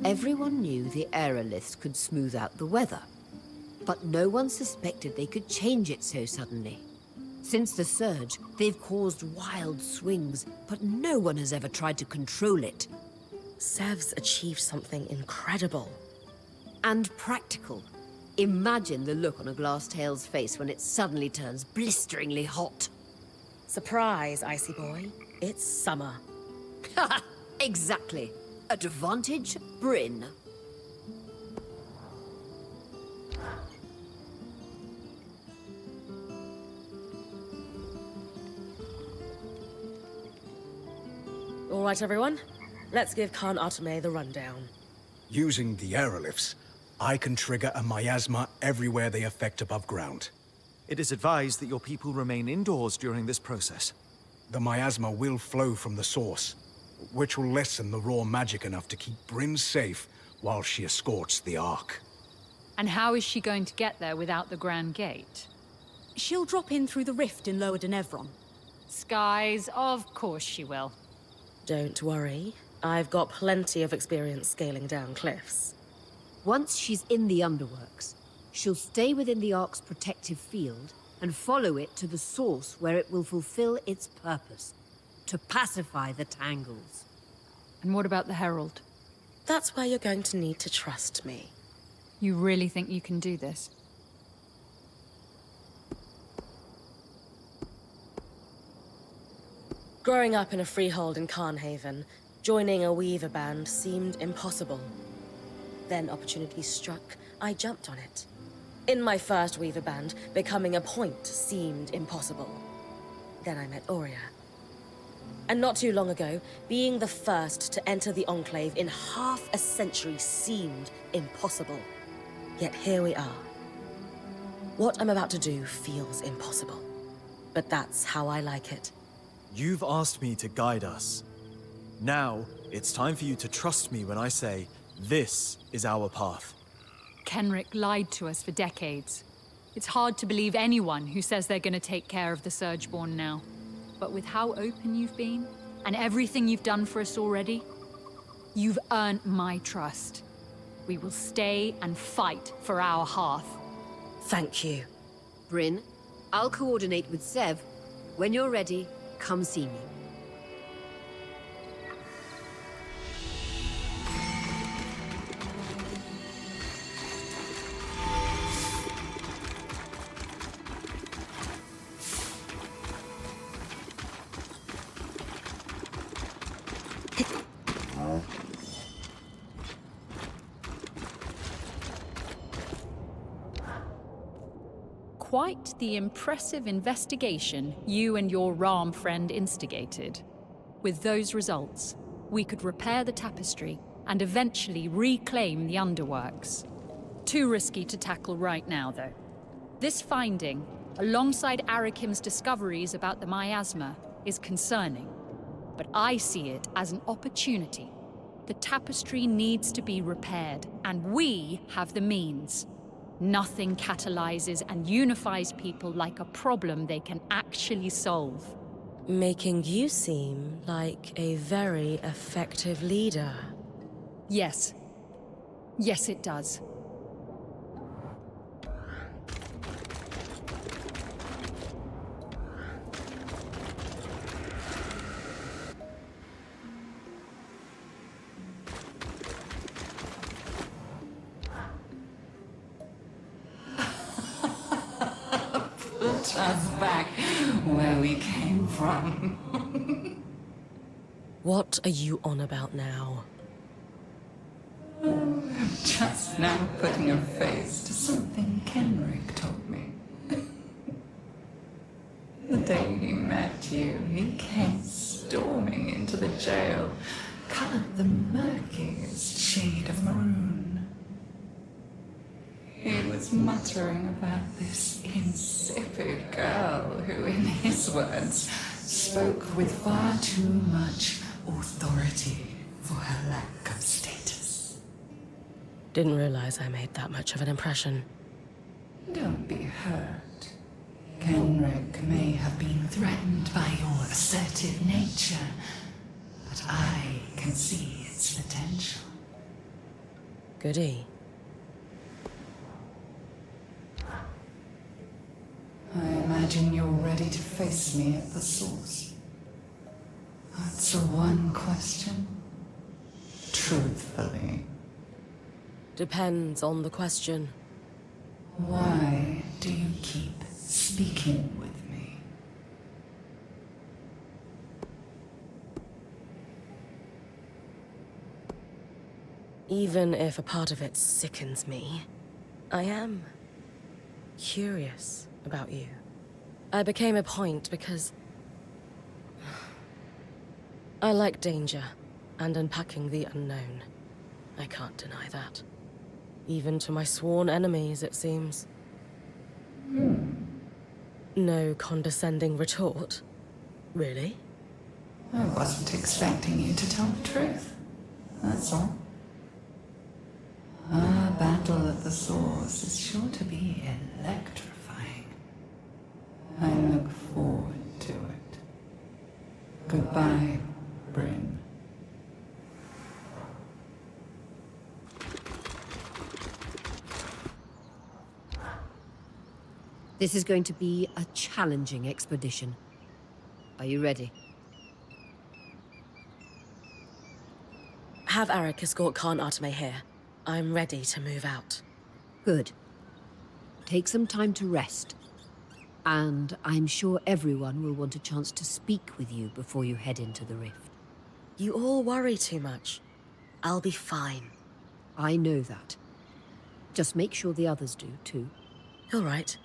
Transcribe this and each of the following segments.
Everyone knew the aeroliths could smooth out the weather, but no one suspected they could change it so suddenly. Since the surge, they've caused wild swings, but no one has ever tried to control it. Sev's achieved something incredible. And practical. Imagine the look on a glass tail's face when it suddenly turns blisteringly hot. Surprise, Icy Boy. It's summer. Haha, exactly. Advantage, Bryn. All right, everyone. Let's give Khan Atame the rundown. Using the aeroliths, I can trigger a miasma everywhere they affect above ground. It is advised that your people remain indoors during this process. The miasma will flow from the source, which will lessen the raw magic enough to keep Bryn safe while she escorts the Ark. And how is she going to get there without the Grand Gate? She'll drop in through the rift in Lower Denevron. Skies, of course she will. Don't worry. I've got plenty of experience scaling down cliffs. Once she's in the underworks, she'll stay within the Ark's protective field and follow it to the source where it will fulfill its purpose, to pacify the Tangles. And what about the Herald? That's where you're going to need to trust me. You really think you can do this? Growing up in a freehold in Carnhaven, joining a weaver band seemed impossible. Then opportunity struck, I jumped on it. In my first weaver band, becoming a point seemed impossible. Then I met Aurea. And not too long ago, being the first to enter the Enclave in half a century seemed impossible. Yet here we are. What I'm about to do feels impossible. But that's how I like it. You've asked me to guide us. Now, it's time for you to trust me when I say, this is our path. Kenrick lied to us for decades. It's hard to believe anyone who says they're going to take care of the Surgeborn now. But with how open you've been, and everything you've done for us already, you've earned my trust. We will stay and fight for our hearth. Thank you. Bryn, I'll coordinate with Sev. When you're ready, come see me. Quite the impressive investigation you and your Ram friend instigated. With those results, we could repair the tapestry and eventually reclaim the underworks. Too risky to tackle right now, though. This finding, alongside Arakim's discoveries about the miasma, is concerning. But I see it as an opportunity. The tapestry needs to be repaired, and we have the means. Nothing catalyzes and unifies people like a problem they can actually solve. Making you seem like a very effective leader. Yes. Yes, it does. Put us back where we came from. What are you on about now? Just now putting a face to something Kenrick told me. The day he met you, he came storming into the jail, colored the murkiest shade of maroon. He was muttering about this insipid girl who, in his words, spoke with far too much authority for her lack of status. Didn't realize I made that much of an impression. Don't be hurt. Kenrick may have been threatened by your assertive nature, but I can see its potential. Goody. I imagine you're ready to face me at the source. That's the one question. Truthfully, Depends on the question. why do you keep speaking with me? Even if a part of it sickens me, I am curious about you. I became a point because I like danger and unpacking the unknown. I can't deny that. Even to my sworn enemies, it seems. No condescending retort. Really? I wasn't expecting you to tell the truth. That's all. Our battle at the source is sure to be electrifying. I look forward to it. Goodbye, Bryn. This is going to be a challenging expedition. Are you ready? Have Arik escort Khan Arteme here. I'm ready to move out. Good. Take some time to rest. And I'm sure everyone will want a chance to speak with you before you head into the rift. You all worry too much. I'll be fine. I know that. Just make sure the others do, too. All right.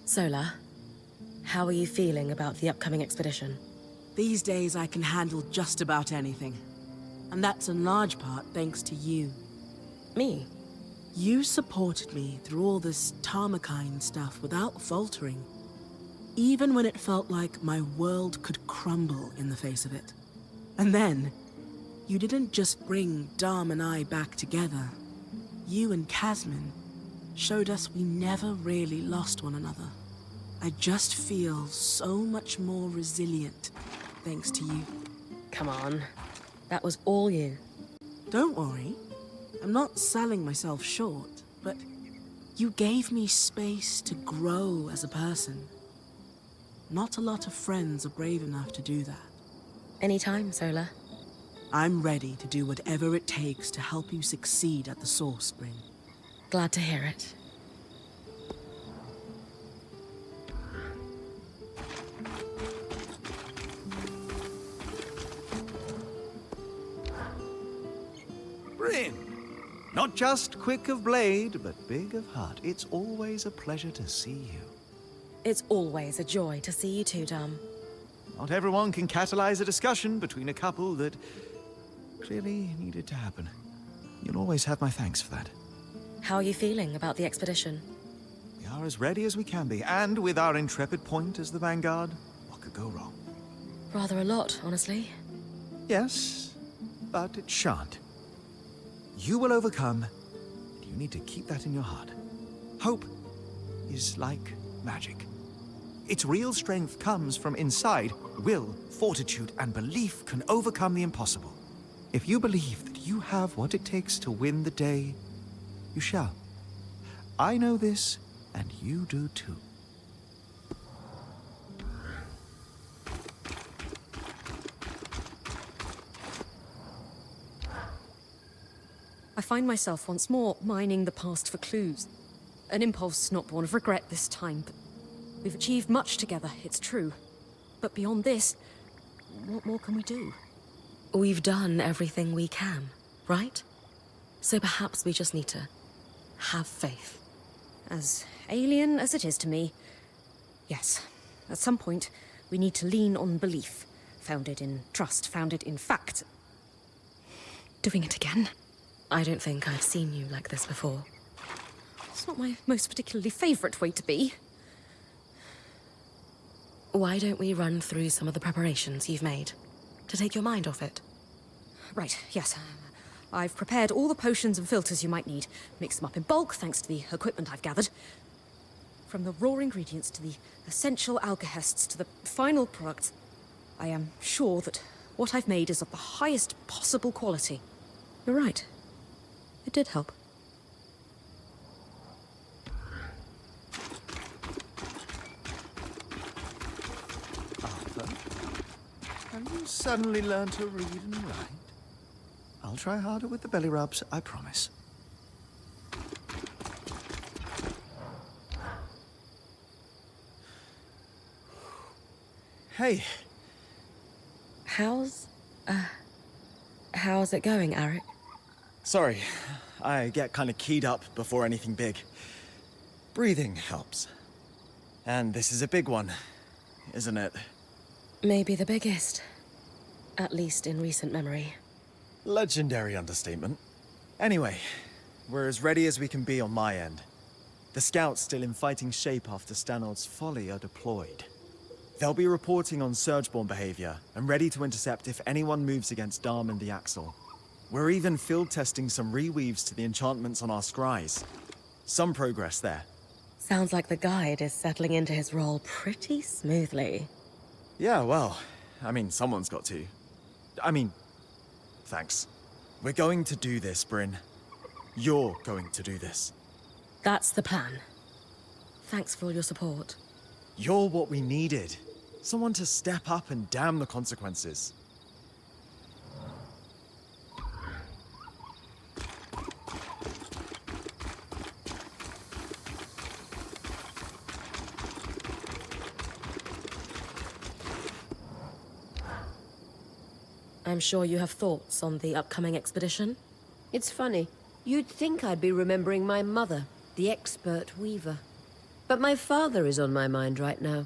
Sola, how are you feeling about the upcoming expedition? These days I can handle just about anything. And that's in large part thanks to you. Me? You supported me through all this Tarmakine stuff without faltering. Even when it felt like my world could crumble in the face of it. And then, you didn't just bring Dom and I back together. You and Casmin showed us we never really lost one another. I just feel so much more resilient thanks to you. Come on. That was all you. Don't worry. I'm not selling myself short, but you gave me space to grow as a person. Not a lot of friends are brave enough to do that. Anytime, Sola. I'm ready to do whatever it takes to help you succeed at the Source, Bryn. Glad to hear it. Bryn! Not just quick of blade, but big of heart. It's always a pleasure to see you. It's always a joy to see you two, Dom. Not everyone can catalyze a discussion between a couple that clearly needed to happen. You'll always have my thanks for that. How are you feeling about the expedition? We are as ready as we can be, and with our intrepid point as the vanguard, what could go wrong? Rather a lot, honestly. Yes, but it shan't. You will overcome, and you need to keep that in your heart. Hope is like magic. Its real strength comes from inside. Will, fortitude, and belief can overcome the impossible. If you believe that you have what it takes to win the day, you shall. I know this, and you do too. I find myself once more mining the past for clues. An impulse not born of regret this time, but we've achieved much together, it's true. But beyond this, what more can we do? We've done everything we can, right? So perhaps we just need to have faith. As alien as it is to me, yes. At some point, we need to lean on belief, founded in trust, founded in fact. Doing it again? I don't think I've seen you like this before. It's not my most particularly favorite way to be. Why don't we run through some of the preparations you've made to take your mind off it? Right, yes. I've prepared all the potions and filters you might need. Mixed them up in bulk, thanks to the equipment I've gathered. From the raw ingredients to the essential alcohests to the final product, I am sure that what I've made is of the highest possible quality. You're right. It did help. Arthur, have you suddenly learned to read and write? I'll try harder with the belly rubs, I promise. Hey. How's it going, Arik? Sorry, I get kind of keyed up before anything big. Breathing helps. And this is a big one, isn't it? Maybe the biggest. At least in recent memory. Legendary understatement. Anyway, we're as ready as we can be on my end. The scouts still in fighting shape after Stanord's folly are deployed. They'll be reporting on Surgeborn behavior and ready to intercept if anyone moves against Darm and the Axle. We're even field testing some reweaves to the enchantments on our scries. Some progress there. Sounds like the guide is settling into his role pretty smoothly. Yeah, well, I mean, someone's got to. Thanks. We're going to do this, Bryn. You're going to do this. That's the plan. Thanks for all your support. You're what we needed. Someone to step up and damn the consequences. I'm sure you have thoughts on the upcoming expedition? It's funny. You'd think I'd be remembering my mother, the expert weaver. But my father is on my mind right now.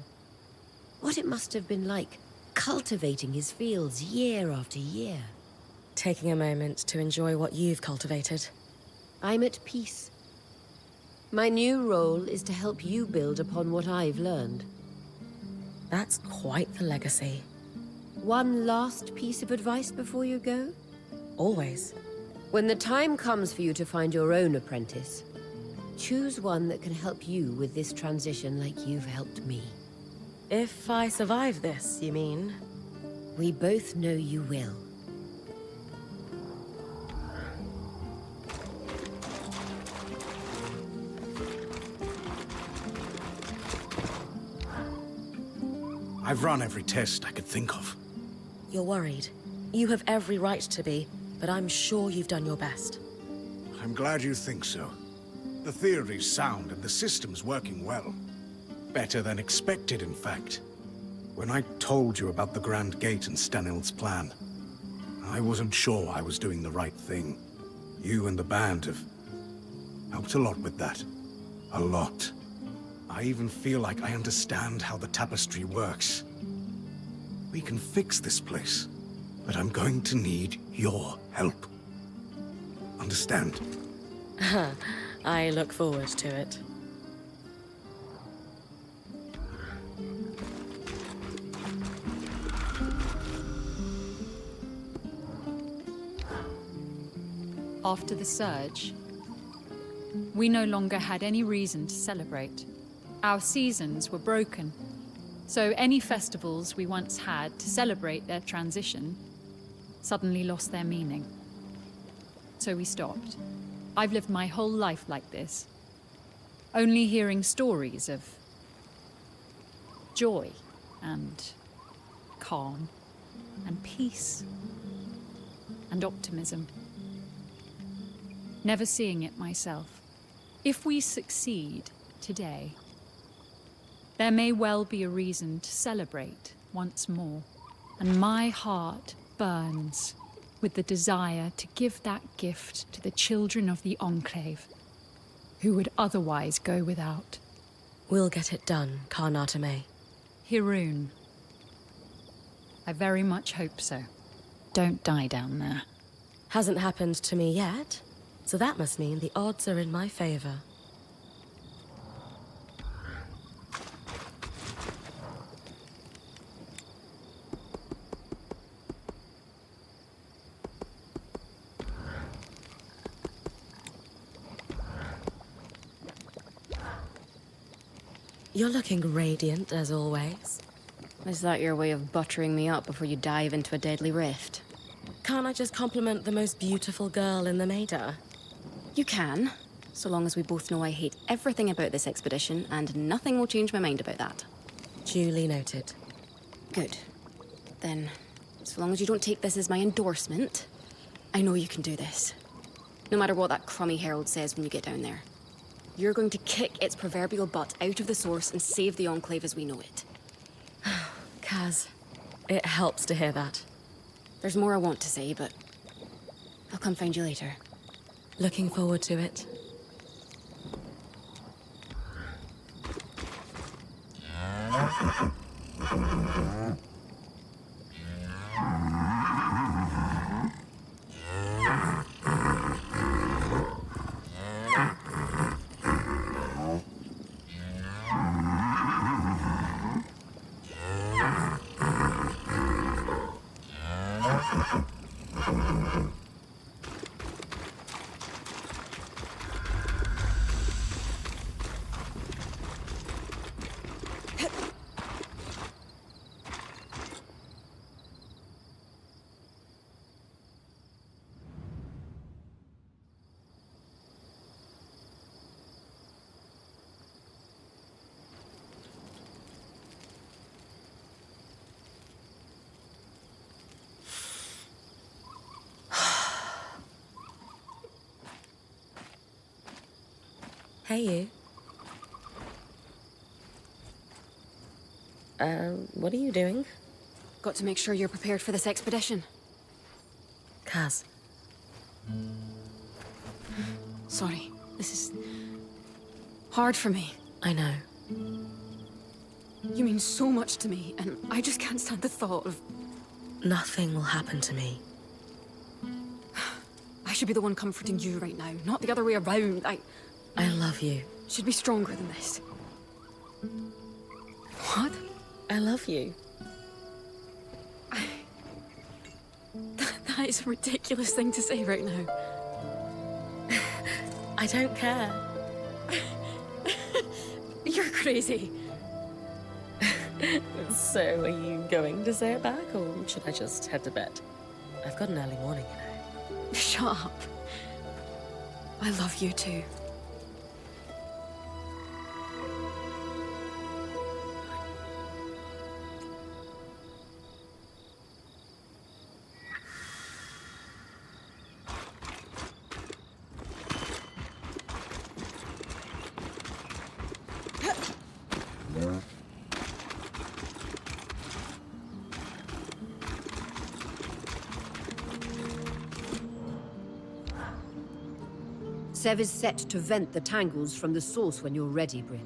What it must have been like, cultivating his fields year after year. Taking a moment to enjoy what you've cultivated. I'm at peace. My new role is to help you build upon what I've learned. That's quite the legacy. One last piece of advice before you go? Always. When the time comes for you to find your own apprentice, choose one that can help you with this transition like you've helped me. If I survive this, you mean? We both know you will. I've run every test I could think of. You're worried. You have every right to be, but I'm sure you've done your best. I'm glad you think so. The theory's sound and the system's working well. Better than expected, in fact. When I told you about the Grand Gate and Stanild's plan, I wasn't sure I was doing the right thing. You and the band have helped a lot with that. A lot. I even feel like I understand how the tapestry works. We can fix this place, but I'm going to need your help. Understand? I look forward to it. After the surge, we no longer had any reason to celebrate. Our seasons were broken, so any festivals we once had to celebrate their transition suddenly lost their meaning. So we stopped. I've lived my whole life like this. Only hearing stories of joy and calm and peace and optimism. Never seeing it myself. If we succeed today, there may well be a reason to celebrate once more. And my heart burns with the desire to give that gift to the children of the Enclave, who would otherwise go without. We'll get it done, Karnatame. Hiroon. I very much hope so. Don't die down there. Hasn't happened to me yet, so that must mean the odds are in my favor. You're looking radiant, as always. Is that your way of buttering me up before you dive into a deadly rift? Can't I just compliment the most beautiful girl in the Maida? You can, so long as we both know I hate everything about this expedition, and nothing will change my mind about that. Duly noted. Good. Then, so long as you don't take this as my endorsement, I know you can do this. No matter what that crummy herald says when you get down there. You're going to kick its proverbial butt out of the source and save the Enclave as we know it. Kaz, it helps to hear that. There's more I want to say, but I'll come find you later. Looking forward to it. Hey, you. What are you doing? Got to make sure you're prepared for this expedition. Kaz. Sorry, this is hard for me. I know. You mean so much to me, and I just can't stand the thought of... Nothing will happen to me. I should be the one comforting you right now, not the other way around. I love you. Should be stronger than this. What? I love you. That is a ridiculous thing to say right now. I don't care. You're crazy. So, are you going to say it back, or should I just head to bed? I've got an early morning, you know. Shut up. I love you too. Sev is set to vent the tangles from the source when you're ready, Bryn.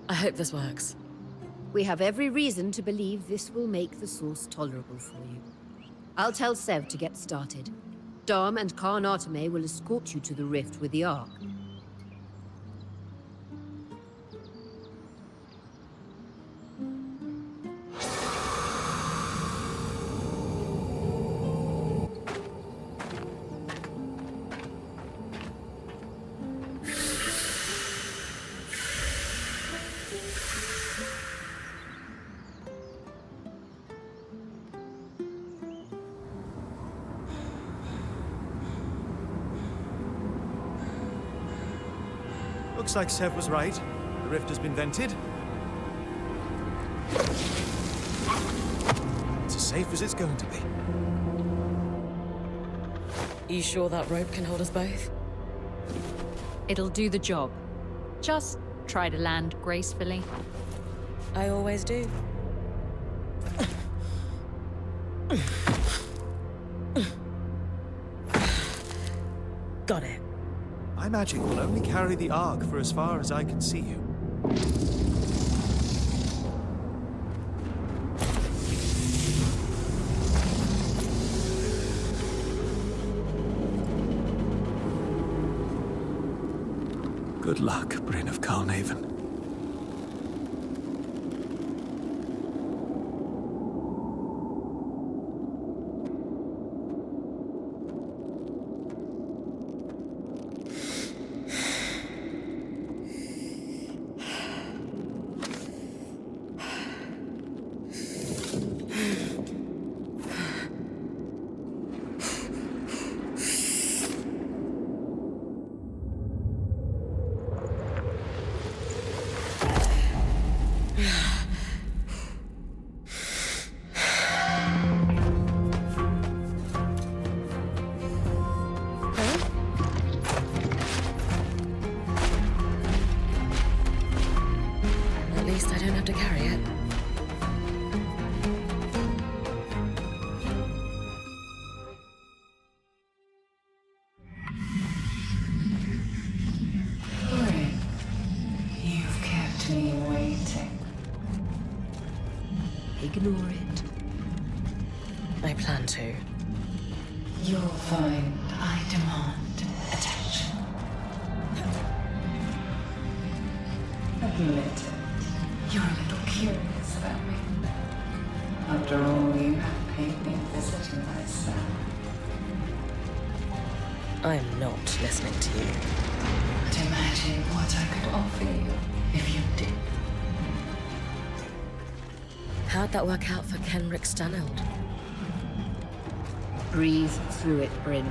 I hope this works. We have every reason to believe this will make the source tolerable for you. I'll tell Sev to get started. Dom and Karnatame will escort you to the rift with the Ark. Looks like Sev was right. The rift has been vented. It's as safe as it's going to be. You sure that rope can hold us both? It'll do the job. Just try to land gracefully. I always do. Got it. My magic will only carry the Ark for as far as I can see you. Good luck, Bryn of Carnhaven. At least I don't have to carry it. Great. You've kept me waiting. Ignore it. I plan to. You'll find I demand attention. Admit it. You're a little curious about me. After all, you have paid me a visit to my cell. I'm not listening to you. But imagine what I could offer you if you did. How'd that work out for Kenrick Staneld? Breathe through it, Bryn.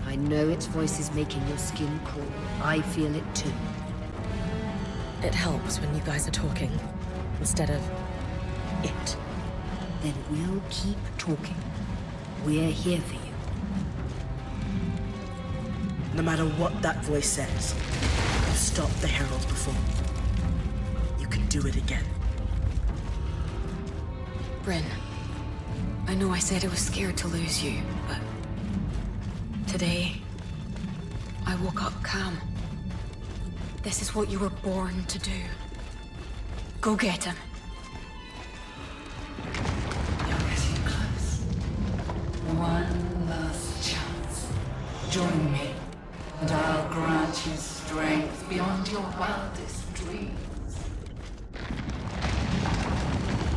I know its voice is making your skin crawl. I feel it too. It helps when you guys are talking, instead of it. Then we'll keep talking. We're here for you. No matter what that voice says, you stopped the Herald before. You can do it again. Bryn, I know I said I was scared to lose you, but today, I woke up calm. This is what you were born to do. Go get him. You're getting close. One last chance. Join me, and I'll grant you strength beyond your wildest dreams.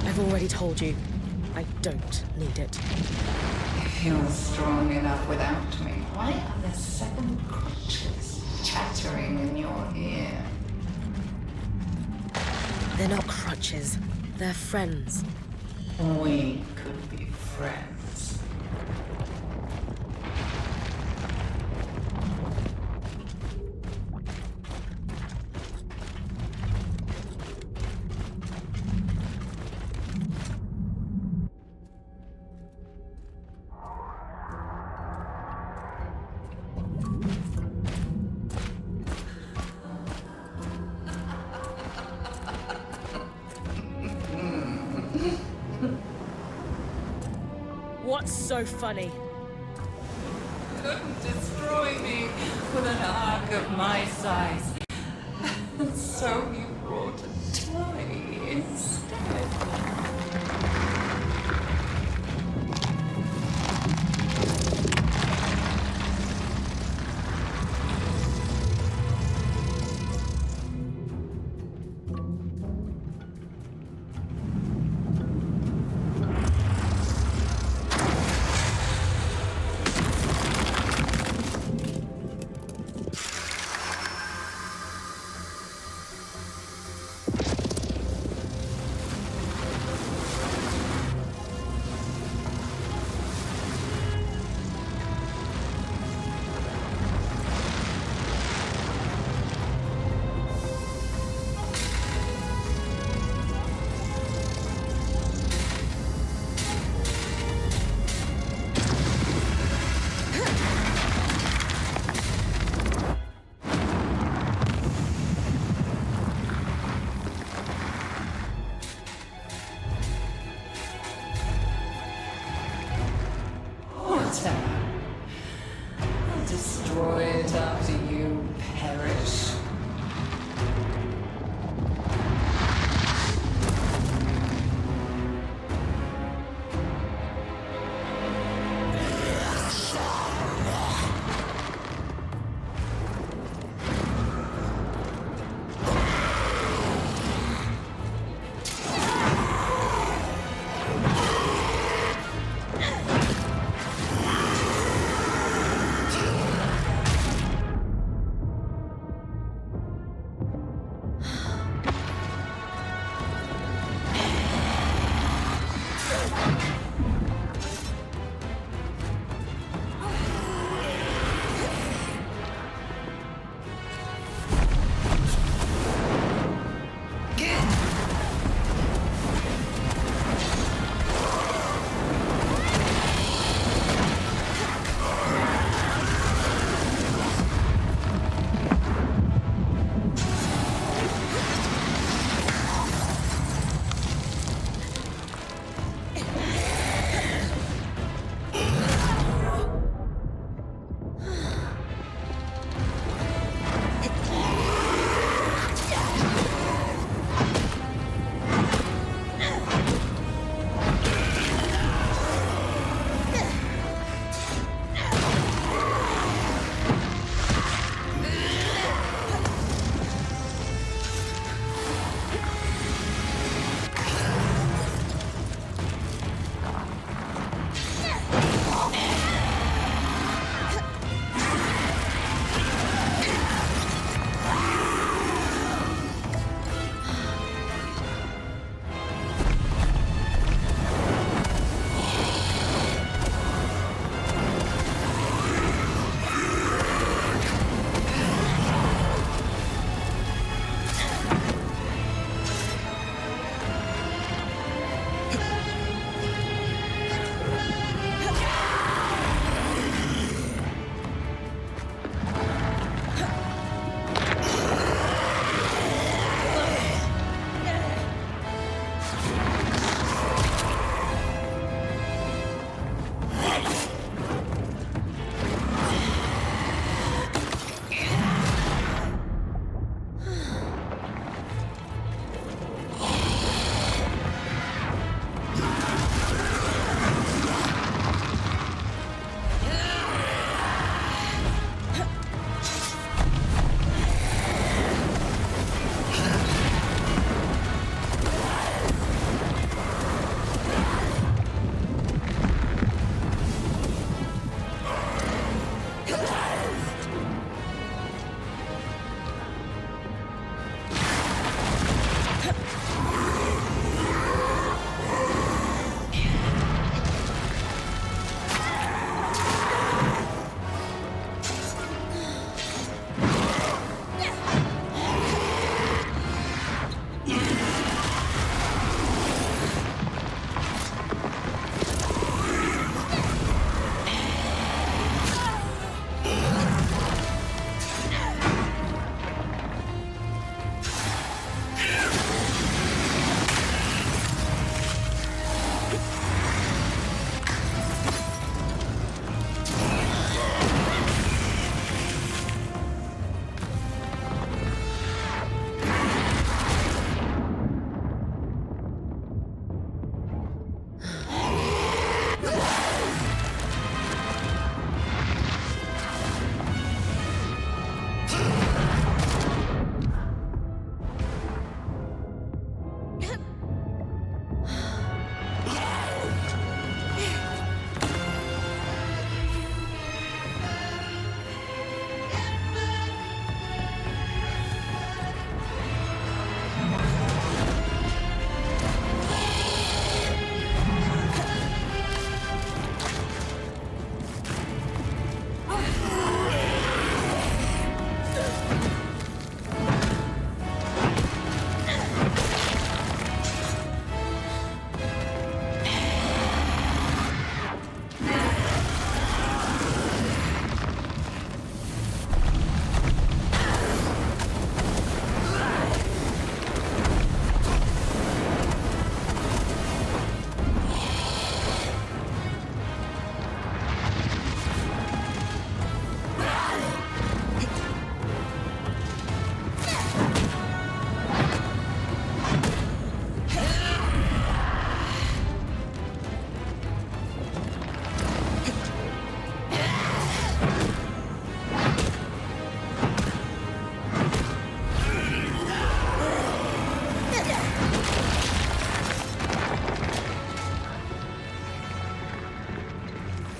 I've already told you, I don't need it. If you're strong enough without me, why are there 7 crutches chattering in your ear? They're not crutches, they're friends. We could be friends. What's so funny? Couldn't destroy me with an arc of my size. So you brought a toy instead. matter. I'll destroy it after you perish.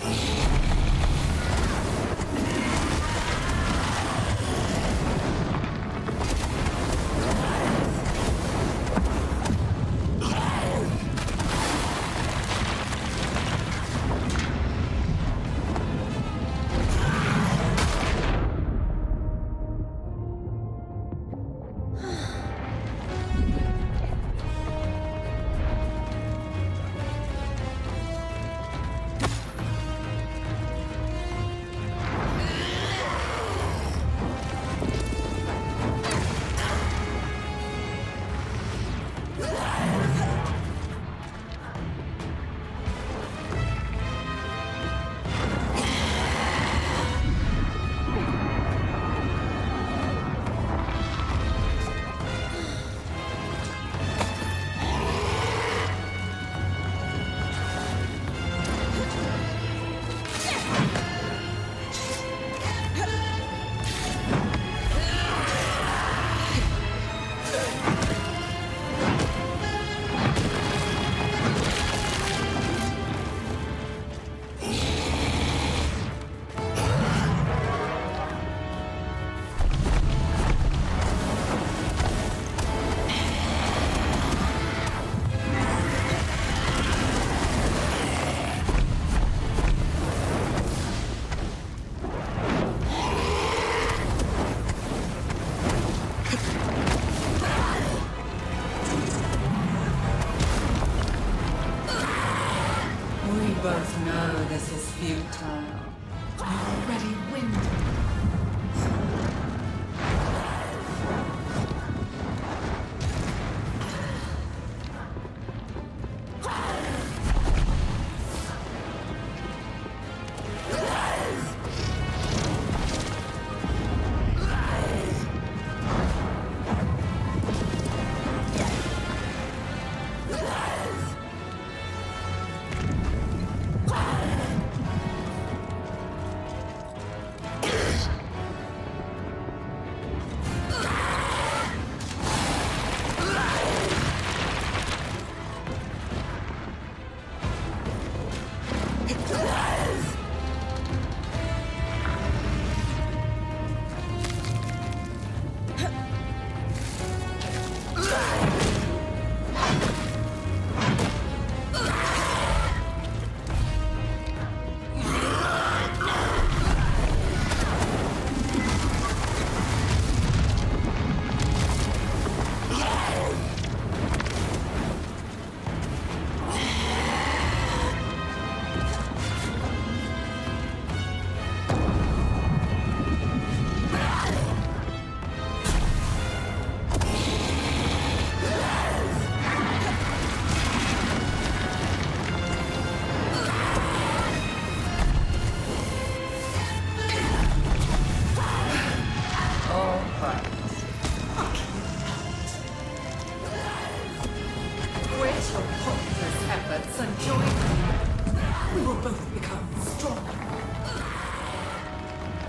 We both know this is futile. You're already winded.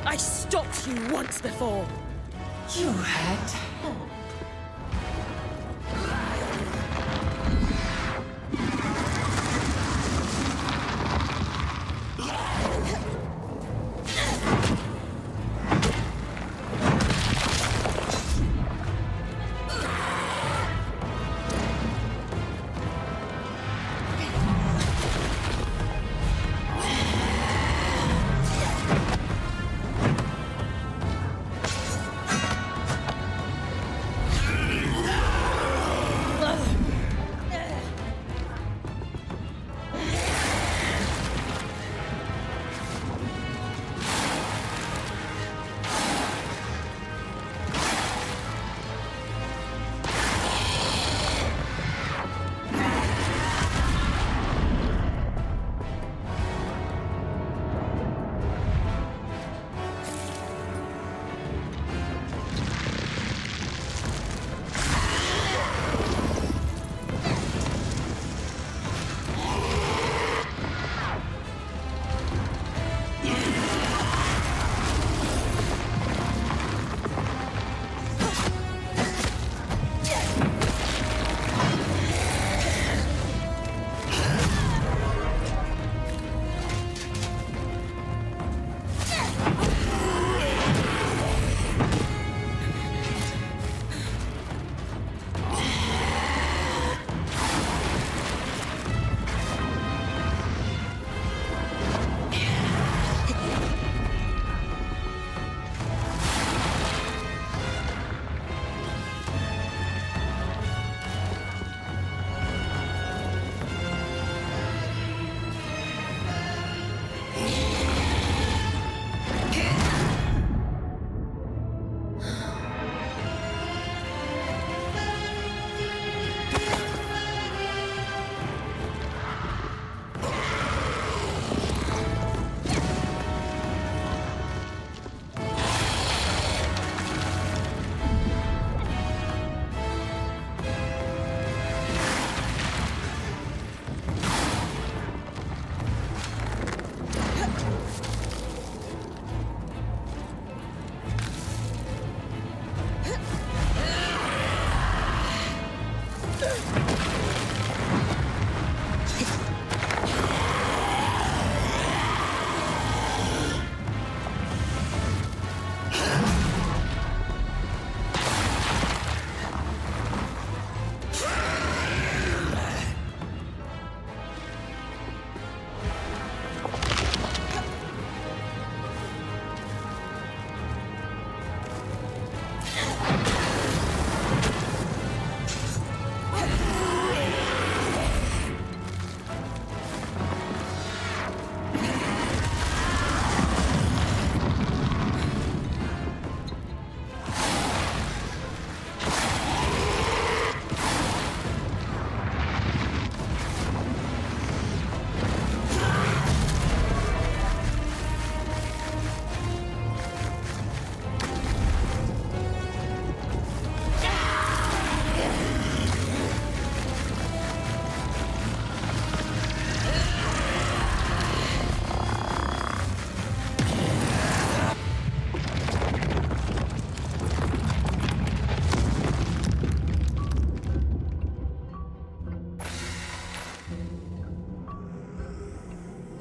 I stopped you once before. You had help.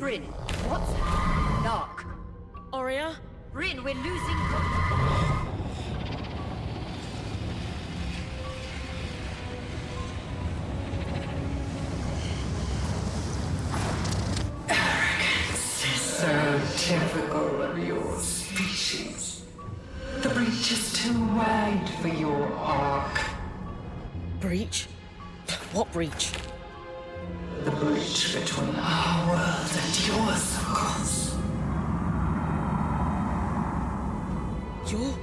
Bryn, what's dark? Aurea? Bryn, we're losing. So typical of your species. The breach is too wide for your arc. Breach? What breach? The breach between our world and yours, of course. You're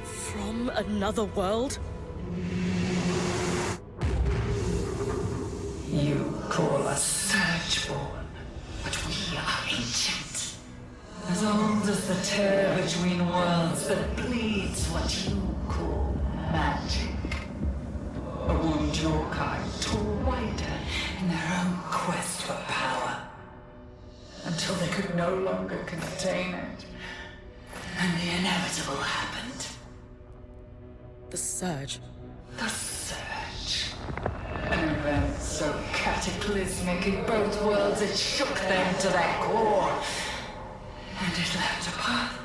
from another world? You call us Surgeborn, but we are ancient. As old as the tear between worlds that bleeds what you call magic. A wound your kind tore wider in their own quest for power. Until they could no longer contain it. And the inevitable happened. The Surge. The Surge. An event so cataclysmic in both worlds it shook them to their core. And it left a path.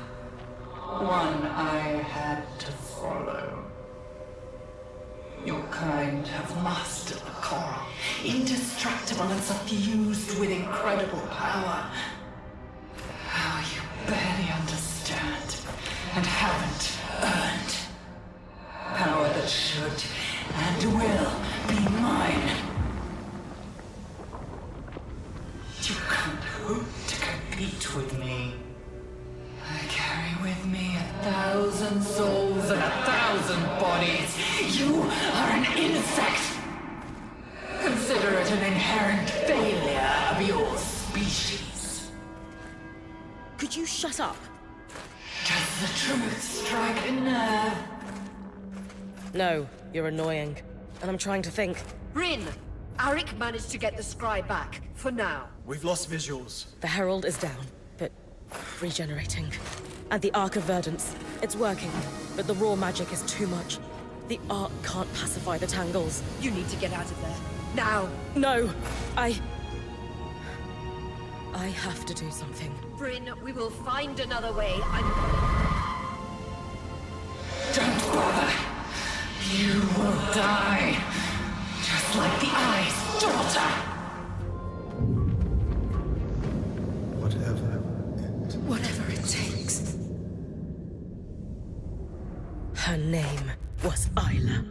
One I had to follow. Your kind have mastered the coral, indestructible and suffused with incredible power. How you barely understand and haven't earned. Power that should and will be mine. You can't hope to compete with me. I carry with me 1,000 souls and 1,000 bodies. You are an insect. Consider it an inherent failure of your species. Could you shut up? Does the truth strike a nerve? No, you're annoying. And I'm trying to think. Bryn! Arik managed to get the scry back, for now. We've lost visuals. The Herald is down, but regenerating. And the Arc of Verdance. It's working, but the raw magic is too much. The Arc can't pacify the tangles. You need to get out of there. Now! No! I have to do something. Bryn, we will find another way. Don't bother. You will die. Just like the Eye's daughter. Whatever it takes. Her name was Isla.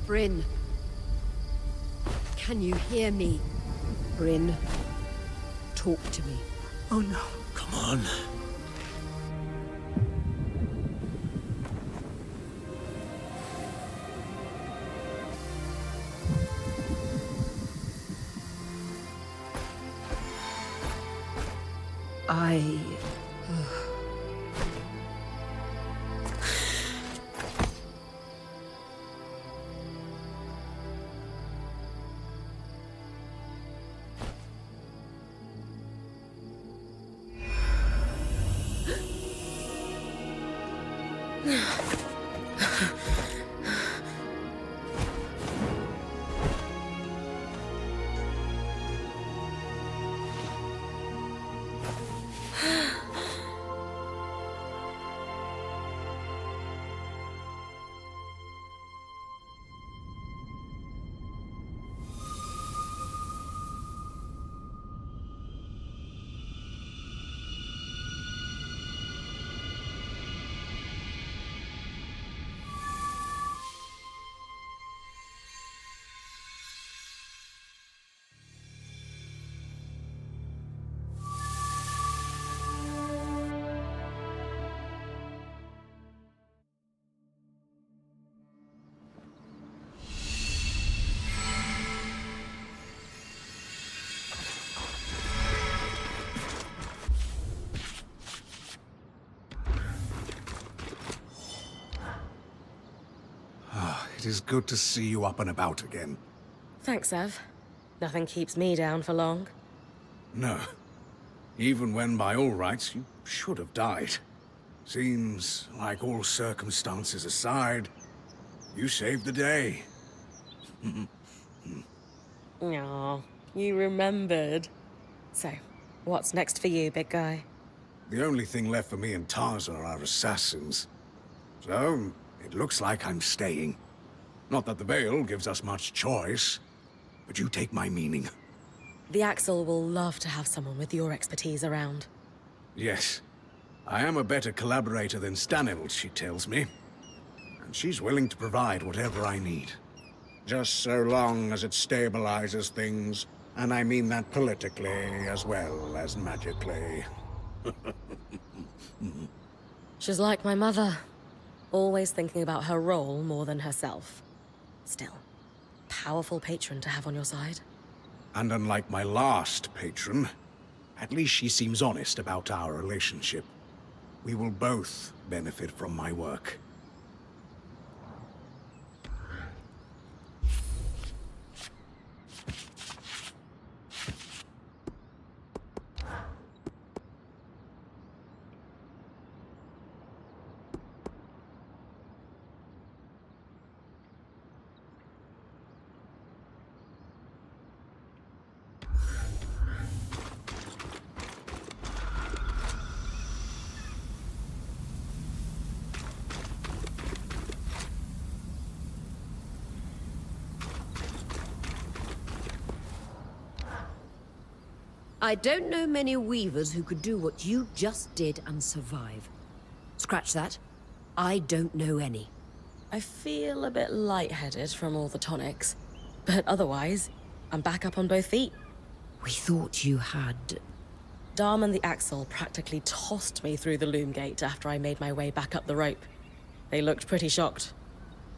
Bryn. Can you hear me? Bryn, talk to me. Oh no. Come on. I... It is good to see you up and about again. Thanks, Ev. Nothing keeps me down for long. No. Even when by all rights you should have died. Seems like all circumstances aside, you saved the day. Aw, you remembered. So, what's next for you, big guy? The only thing left for me and Tarza are assassins. So, it looks like I'm staying. Not that the Veil gives us much choice, but you take my meaning. The Axel will love to have someone with your expertise around. Yes. I am a better collaborator than Stanild, she tells me. And she's willing to provide whatever I need. Just so long as it stabilizes things. And I mean that politically as well as magically. She's like my mother. Always thinking about her role more than herself. Still, powerful patron to have on your side. And unlike my last patron, at least she seems honest about our relationship. We will both benefit from my work. I don't know many weavers who could do what you just did and survive. Scratch that. I don't know any. I feel a bit lightheaded from all the tonics, but otherwise, I'm back up on both feet. We thought you had... Darm and the Axel practically tossed me through the Loomgate after I made my way back up the rope. They looked pretty shocked.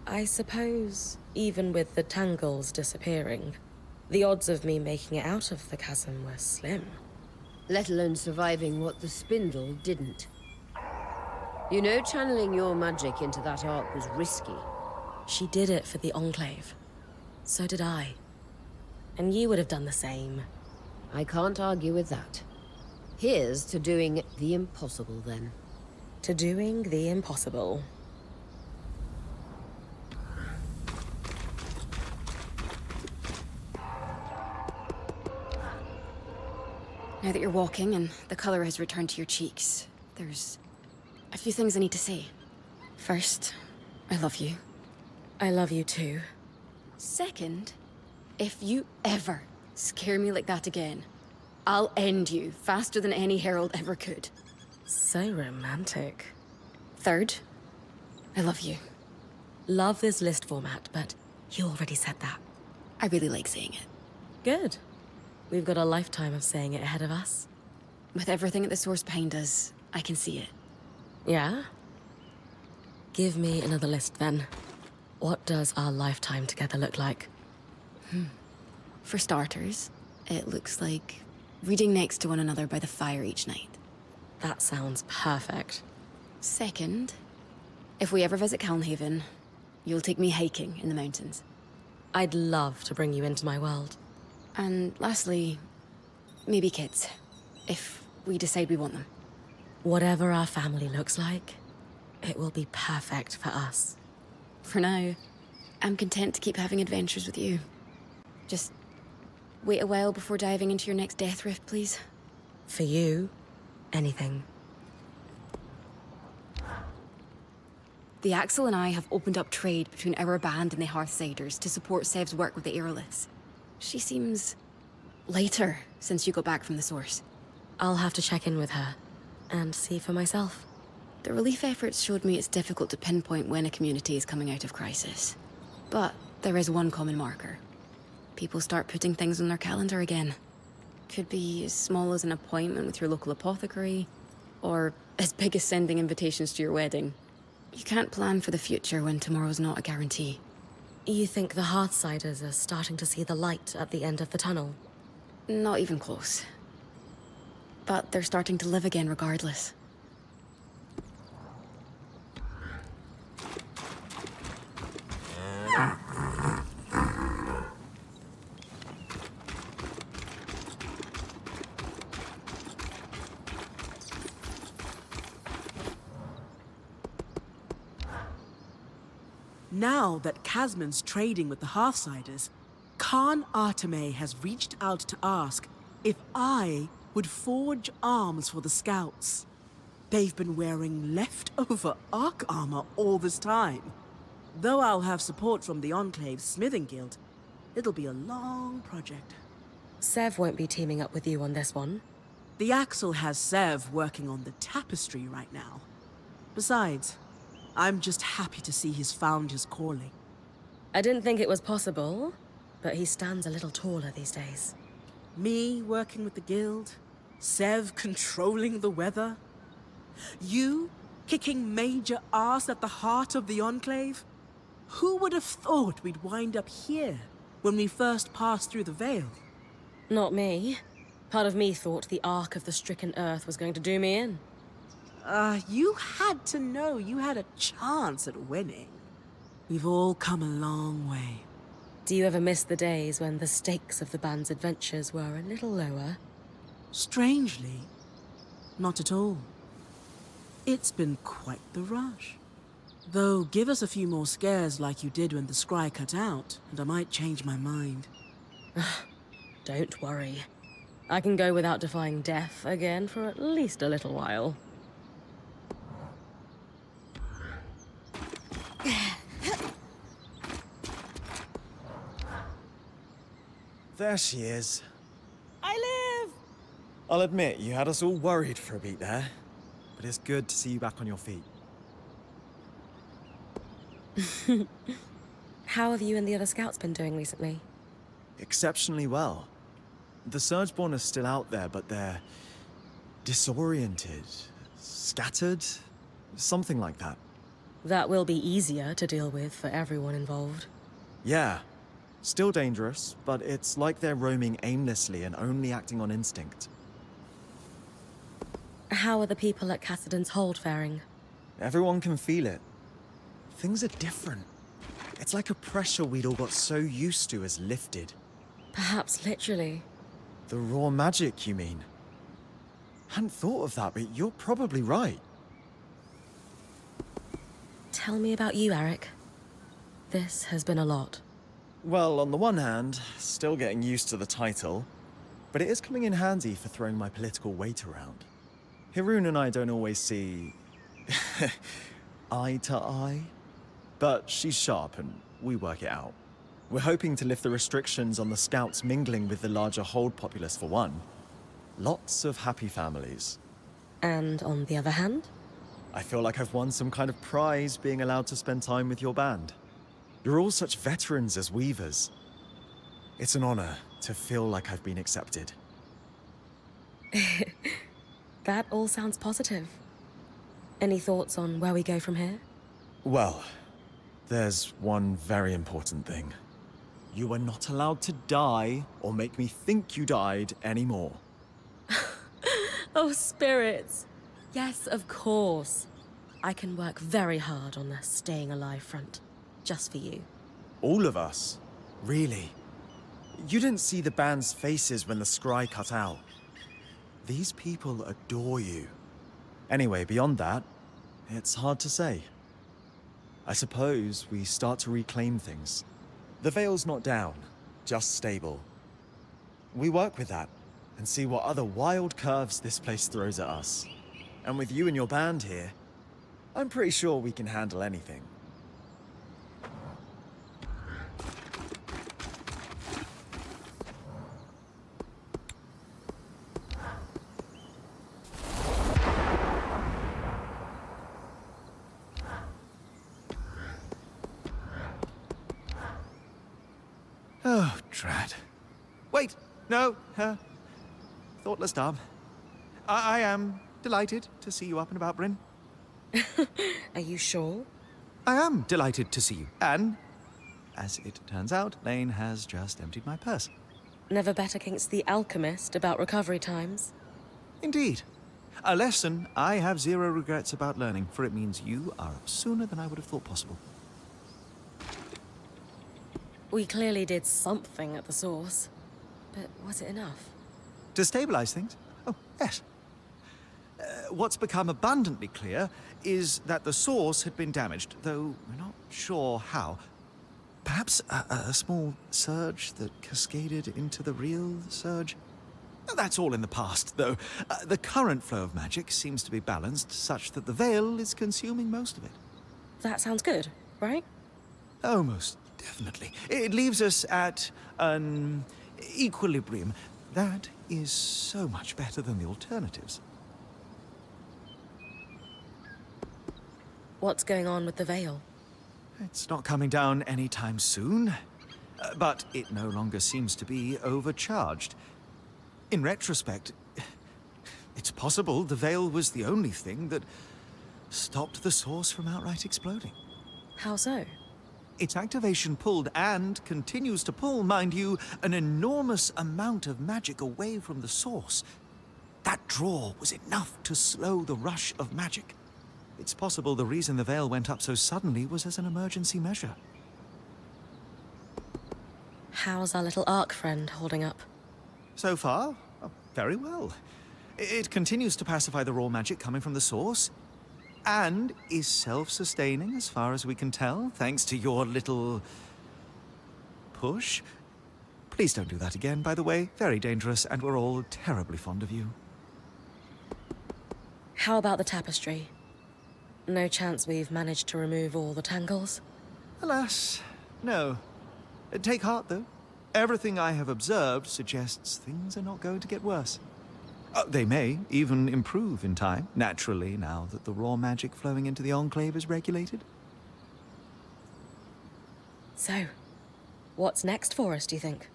I suppose, even with the tangles disappearing, the odds of me making it out of the chasm were slim. Let alone surviving what the spindle didn't. You know, channeling your magic into that arc was risky. She did it for the Enclave. So did I. And you would have done the same. I can't argue with that. Here's to doing the impossible, then. To doing the impossible. Now that you're walking and the color has returned to your cheeks, there's a few things I need to say. First, I love you. I love you too. Second, if you ever scare me like that again, I'll end you faster than any herald ever could. So romantic. Third, I love you. Love this list format, but you already said that. I really like saying it. Good. We've got a lifetime of saying it ahead of us. With everything at the source behind us, I can see it. Yeah? Give me another list then. What does our lifetime together look like? For starters, it looks like reading next to one another by the fire each night. That sounds perfect. Second, if we ever visit Calnhaven, you'll take me hiking in the mountains. I'd love to bring you into my world. And lastly, maybe kids, if we decide we want them. Whatever our family looks like, it will be perfect for us. For now, I'm content to keep having adventures with you. Just wait a while before diving into your next death rift, please. For you, anything. The Axel and I have opened up trade between our band and the Hearthsiders to support Sev's work with the Aeroliths. She seems lighter since you got back from the source. I'll have to check in with her and see for myself. The relief efforts showed me it's difficult to pinpoint when a community is coming out of crisis. But there is one common marker. People start putting things on their calendar again. Could be as small as an appointment with your local apothecary, or as big as sending invitations to your wedding. You can't plan for the future when tomorrow's not a guarantee. You think the Hearthsiders are starting to see the light at the end of the tunnel? Not even close. But they're starting to live again regardless. Now that Casman's trading with the Hearthsiders, Khan Arteme has reached out to ask if I would forge arms for the Scouts. They've been wearing leftover arc armor all this time. Though I'll have support from the Enclave's smithing guild, it'll be a long project. Sev won't be teaming up with you on this one. The Axel has Sev working on the tapestry right now. Besides, I'm just happy to see he's found his calling. I didn't think it was possible, but he stands a little taller these days. Me working with the guild, Sev controlling the weather, you kicking major ass at the heart of the Enclave? Who would have thought we'd wind up here when we first passed through the Veil? Not me. Part of me thought the Ark of the Stricken Earth was going to do me in. You had to know you had a chance at winning. We've all come a long way. Do you ever miss the days when the stakes of the band's adventures were a little lower? Strangely, not at all. It's been quite the rush. Though, give us a few more scares like you did when the scry cut out, and I might change my mind. Don't worry. I can go without defying death again for at least a little while. There she is. I live! I'll admit, you had us all worried for a beat there. But it's good to see you back on your feet. How have you and the other scouts been doing recently? Exceptionally well. The Surgeborn are still out there, but they're disoriented, scattered, something like that. That will be easier to deal with for everyone involved. Yeah. Still dangerous, but it's like they're roaming aimlessly and only acting on instinct. How are the people at Cassidon's Hold faring? Everyone can feel it. Things are different. It's like a pressure we'd all got so used to has lifted. Perhaps literally. The raw magic, you mean? Hadn't thought of that, but you're probably right. Tell me about you, Eric. This has been a lot. Well, on the one hand, still getting used to the title, but it is coming in handy for throwing my political weight around. Hirun and I don't always see eye to eye, but she's sharp and we work it out. We're hoping to lift the restrictions on the Scouts mingling with the larger Hold populace for one. Lots of happy families. And on the other hand? I feel like I've won some kind of prize being allowed to spend time with your band. You're all such veterans as weavers. It's an honor to feel like I've been accepted. That all sounds positive. Any thoughts on where we go from here? Well, there's one very important thing. You are not allowed to die or make me think you died anymore. Oh, spirits. Yes, of course. I can work very hard on the staying alive front. Just for you. All of us? Really? You didn't see the band's faces when the scry cut out. These people adore you. Anyway, beyond that, it's hard to say. I suppose we start to reclaim things. The Veil's not down, just stable. We work with that, and see what other wild curves this place throws at us. And with you and your band here, I'm pretty sure we can handle anything. Oh, drat. Wait, no, thoughtless dumb. I am delighted to see you up and about, Bryn. Are you sure? I am delighted to see you. And, as it turns out, Lane has just emptied my purse. Never bet against the alchemist about recovery times. Indeed. A lesson I have zero regrets about learning, for it means you are up sooner than I would have thought possible. We clearly did something at the source. But was it enough? To stabilize things? Oh, yes. What's become abundantly clear is that the source had been damaged, though we're not sure how. Perhaps a small surge that cascaded into the real surge? That's all in the past, though. The current flow of magic seems to be balanced such that the Veil is consuming most of it. That sounds good, right? Oh, most definitely. It leaves us at an equilibrium. That is so much better than the alternatives. What's going on with the Veil? It's not coming down anytime soon, but it no longer seems to be overcharged. In retrospect, it's possible the Veil was the only thing that stopped the source from outright exploding. How so? Its activation pulled, and continues to pull, mind you, an enormous amount of magic away from the source. That draw was enough to slow the rush of magic. It's possible the reason the Veil went up so suddenly was as an emergency measure. How's our little Ark friend holding up? So far, very well. It continues to pacify the raw magic coming from the source, and is self-sustaining as far as we can tell, thanks to your little push. Please don't do that again, by the way. Very dangerous, and we're all terribly fond of you. How about the tapestry? No chance we've managed to remove all the tangles? Alas, no. Take heart, though. Everything I have observed suggests things are not going to get worse. They may even improve in time, naturally, now that the raw magic flowing into the Enclave is regulated. So, what's next for us, do you think?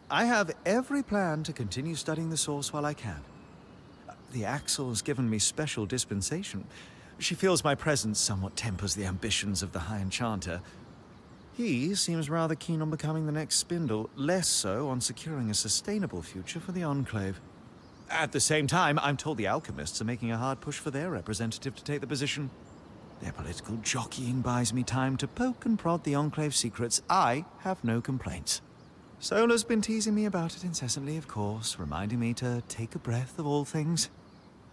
I have every plan to continue studying the source while I can. The Axle's given me special dispensation. She feels my presence somewhat tempers the ambitions of the High Enchanter. He seems rather keen on becoming the next Spindle, less so on securing a sustainable future for the Enclave. At the same time, I'm told the alchemists are making a hard push for their representative to take the position. Their political jockeying buys me time to poke and prod the Enclave secrets. I have no complaints. Sola's been teasing me about it incessantly, of course, reminding me to take a breath of all things.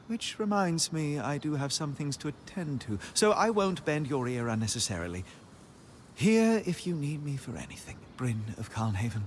Which reminds me, I do have some things to attend to, so I won't bend your ear unnecessarily. Here if you need me for anything, Bryn of Carnhaven.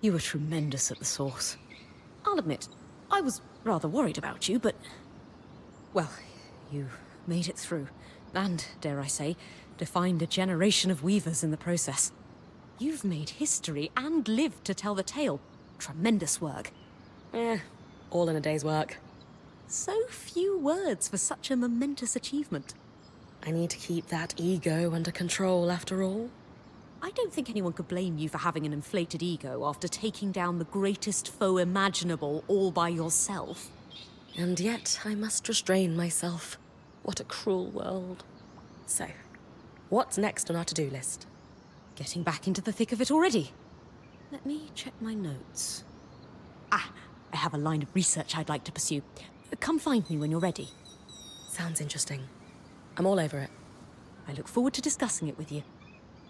You were tremendous at the source. I'll admit, I was rather worried about you, but... Well, you made it through. And, dare I say, defined a generation of weavers in the process. You've made history and lived to tell the tale. Tremendous work. All in a day's work. So few words for such a momentous achievement. I need to keep that ego under control, after all. I don't think anyone could blame you for having an inflated ego after taking down the greatest foe imaginable all by yourself. And yet, I must restrain myself. What a cruel world. So, what's next on our to-do list? Getting back into the thick of it already. Let me check my notes. I have a line of research I'd like to pursue. Come find me when you're ready. Sounds interesting. I'm all over it. I look forward to discussing it with you.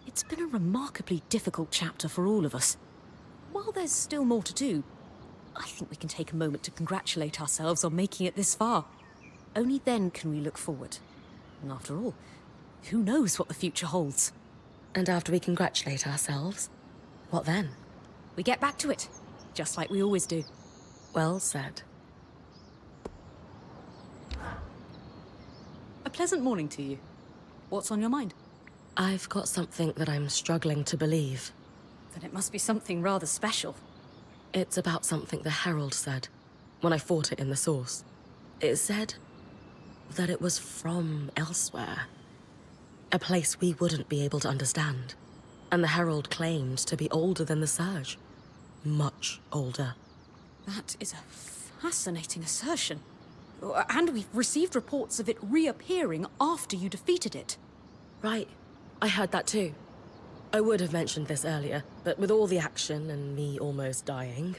It's been a remarkably difficult chapter for all of us. While there's still more to do, I think we can take a moment to congratulate ourselves on making it this far. Only then can we look forward. And after all, who knows what the future holds? And after we congratulate ourselves, what then? We get back to it, just like we always do. Well said. A pleasant morning to you. What's on your mind? I've got something that I'm struggling to believe. Then it must be something rather special. It's about something the Herald said when I fought it in the source. It said that it was from elsewhere. A place we wouldn't be able to understand. And the Herald claimed to be older than the Surge. Much older. That is a fascinating assertion. And we've received reports of it reappearing after you defeated it. Right. I heard that too. I would have mentioned this earlier, but with all the action and me almost dying...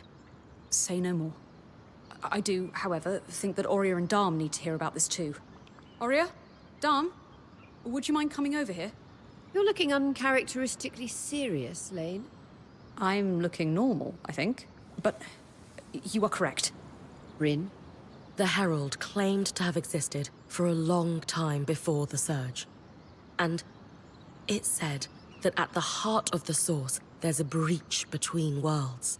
Say no more. I do, however, think that Oria and Darm need to hear about this too. Oria? Darm? Would you mind coming over here? You're looking uncharacteristically serious, Lane. I'm looking normal, I think. But you are correct. Rin? The Herald claimed to have existed for a long time before the Surge. And it said that at the heart of the source, there's a breach between worlds.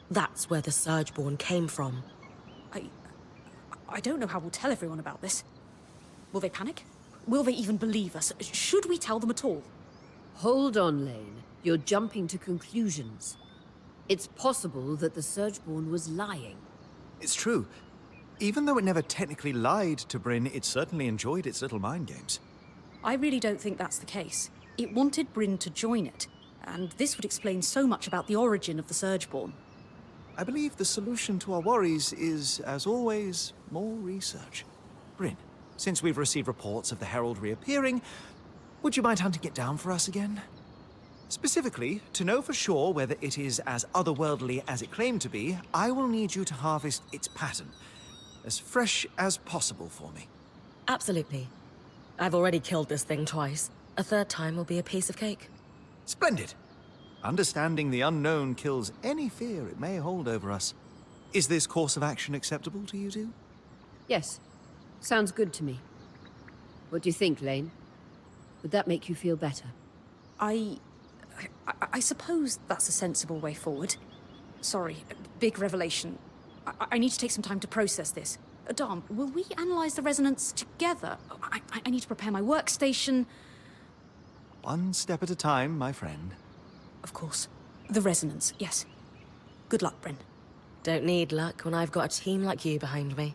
That's where the Surgeborn came from. I don't know how we'll tell everyone about this. Will they panic? Will they even believe us? Should we tell them at all? Hold on, Lane. You're jumping to conclusions. It's possible that the Surgeborn was lying. It's true. Even though it never technically lied to Bryn, it certainly enjoyed its little mind games. I really don't think that's the case. It wanted Bryn to join it, and this would explain so much about the origin of the Surgeborn. I believe the solution to our worries is, as always, more research. Bryn, since we've received reports of the Herald reappearing, would you mind hunting it down for us again? Specifically, to know for sure whether it is as otherworldly as it claimed to be, I will need you to harvest its pattern, as fresh as possible for me. Absolutely. I've already killed this thing twice. A third time will be a piece of cake. Splendid! Understanding the unknown kills any fear it may hold over us. Is this course of action acceptable to you two? Yes. Sounds good to me. What do you think, Lane? Would that make you feel better? I suppose that's a sensible way forward. Sorry, big revelation. I need to take some time to process this. Dom, will we analyze the resonance together? I need to prepare my workstation. One step at a time, my friend. Of course. The resonance, yes. Good luck, Bryn. Don't need luck when I've got a team like you behind me.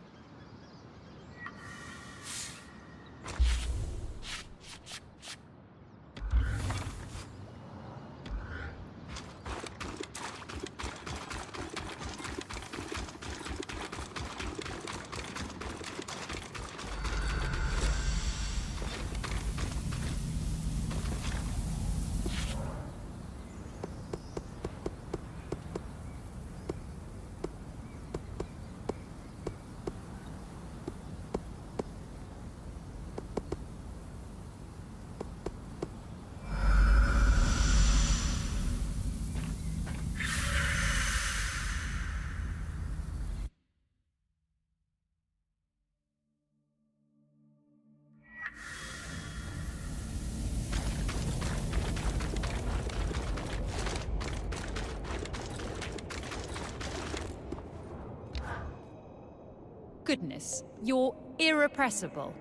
goodness, you're irrepressible.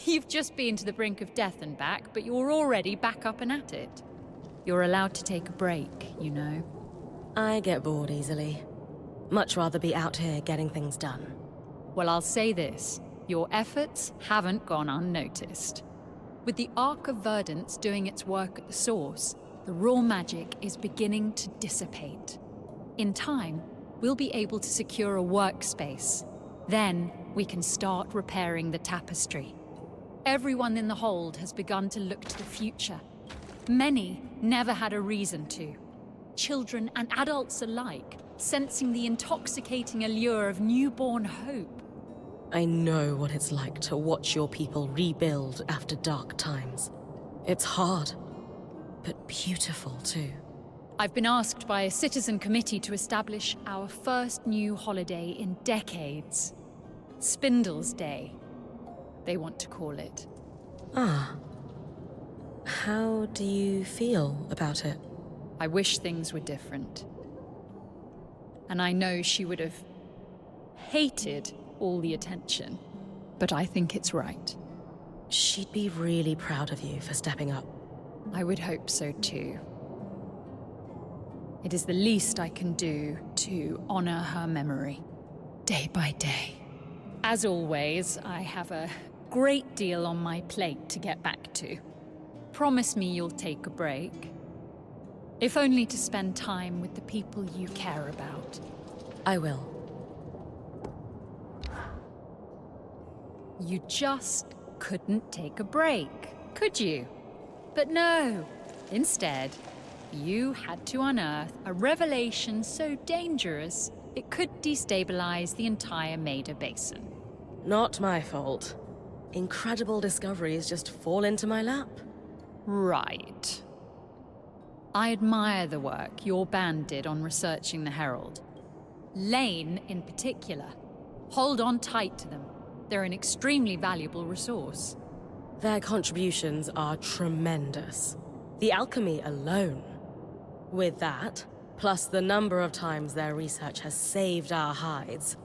You've just been to the brink of death and back, but you're already back up and at it. You're allowed to take a break, you know. I get bored easily. Much rather be out here getting things done. Well, I'll say this. Your efforts haven't gone unnoticed. With the Ark of Verdance doing its work at the source, the raw magic is beginning to dissipate. In time, we'll be able to secure a workspace. Then, we can start repairing the tapestry. Everyone in the hold has begun to look to the future. Many never had a reason to. Children and adults alike, sensing the intoxicating allure of newborn hope. I know what it's like to watch your people rebuild after dark times. It's hard, but beautiful too. I've been asked by a citizen committee to establish our first new holiday in decades. Spindle's Day, they want to call it. Ah. How do you feel about it? I wish things were different. And I know she would have hated all the attention, but I think it's right. She'd be really proud of you for stepping up. I would hope so too. It is the least I can do to honor her memory, day by day. As always, I have a great deal on my plate to get back to. Promise me you'll take a break. If only to spend time with the people you care about. I will. You just couldn't take a break, could you? But no. Instead, you had to unearth a revelation so dangerous it could destabilize the entire Maida Basin. Not my fault. Incredible discoveries just fall into my lap. Right. I admire the work your band did on researching the Herald. Lane, in particular. Hold on tight to them. They're an extremely valuable resource. Their contributions are tremendous. The alchemy alone. With that, plus the number of times their research has saved our hides,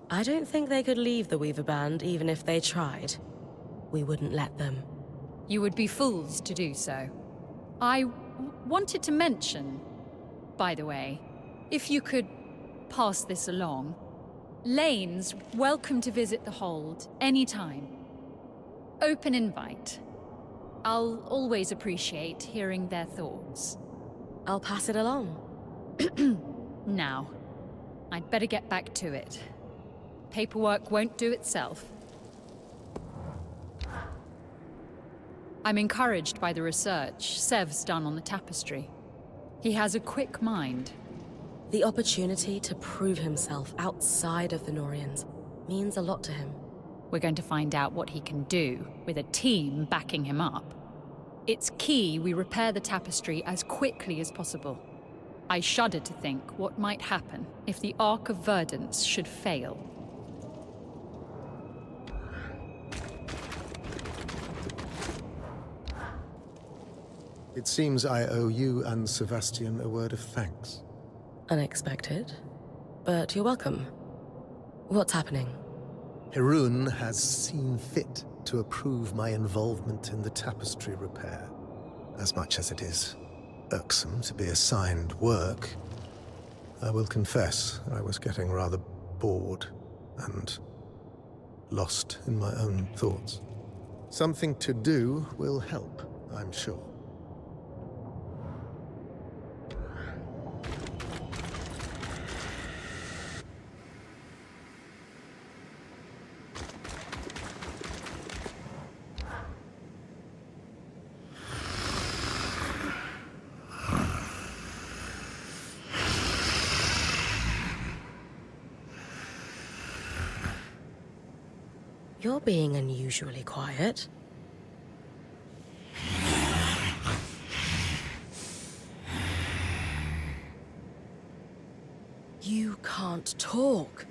I don't think they could leave the Weaver Band even if they tried. We wouldn't let them. You would be fools to do so. I wanted to mention, by the way, if you could pass this along, Lane's welcome to visit the Hold anytime. Open invite. I'll always appreciate hearing their thoughts. I'll pass it along. Now, I'd better get back to it. Paperwork won't do itself. I'm encouraged by the research Sev's done on the tapestry. He has a quick mind. The opportunity to prove himself outside of the Norians means a lot to him. We're going to find out what he can do with a team backing him up. It's key we repair the tapestry as quickly as possible. I shudder to think what might happen if the Ark of Verdance should fail. It seems I owe you and Sebastian a word of thanks. Unexpected, but you're welcome. What's happening? Herun has seen fit to approve my involvement in the tapestry repair. As much as it is irksome to be assigned work, I will confess I was getting rather bored and lost in my own thoughts. Something to do will help, I'm sure. You're being unusually quiet. You can't talk.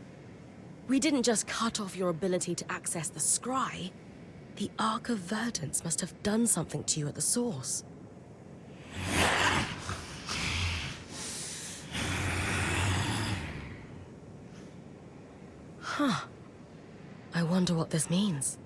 We didn't just cut off your ability to access the scry. The Ark of Verdance must have done something to you at the source. Huh. wonder what this means.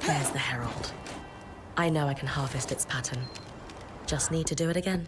There's the Herald. I know I can harvest its pattern. Just need to do it again.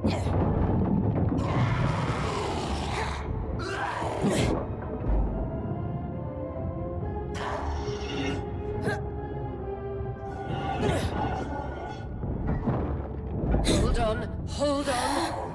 Hold on, hold on.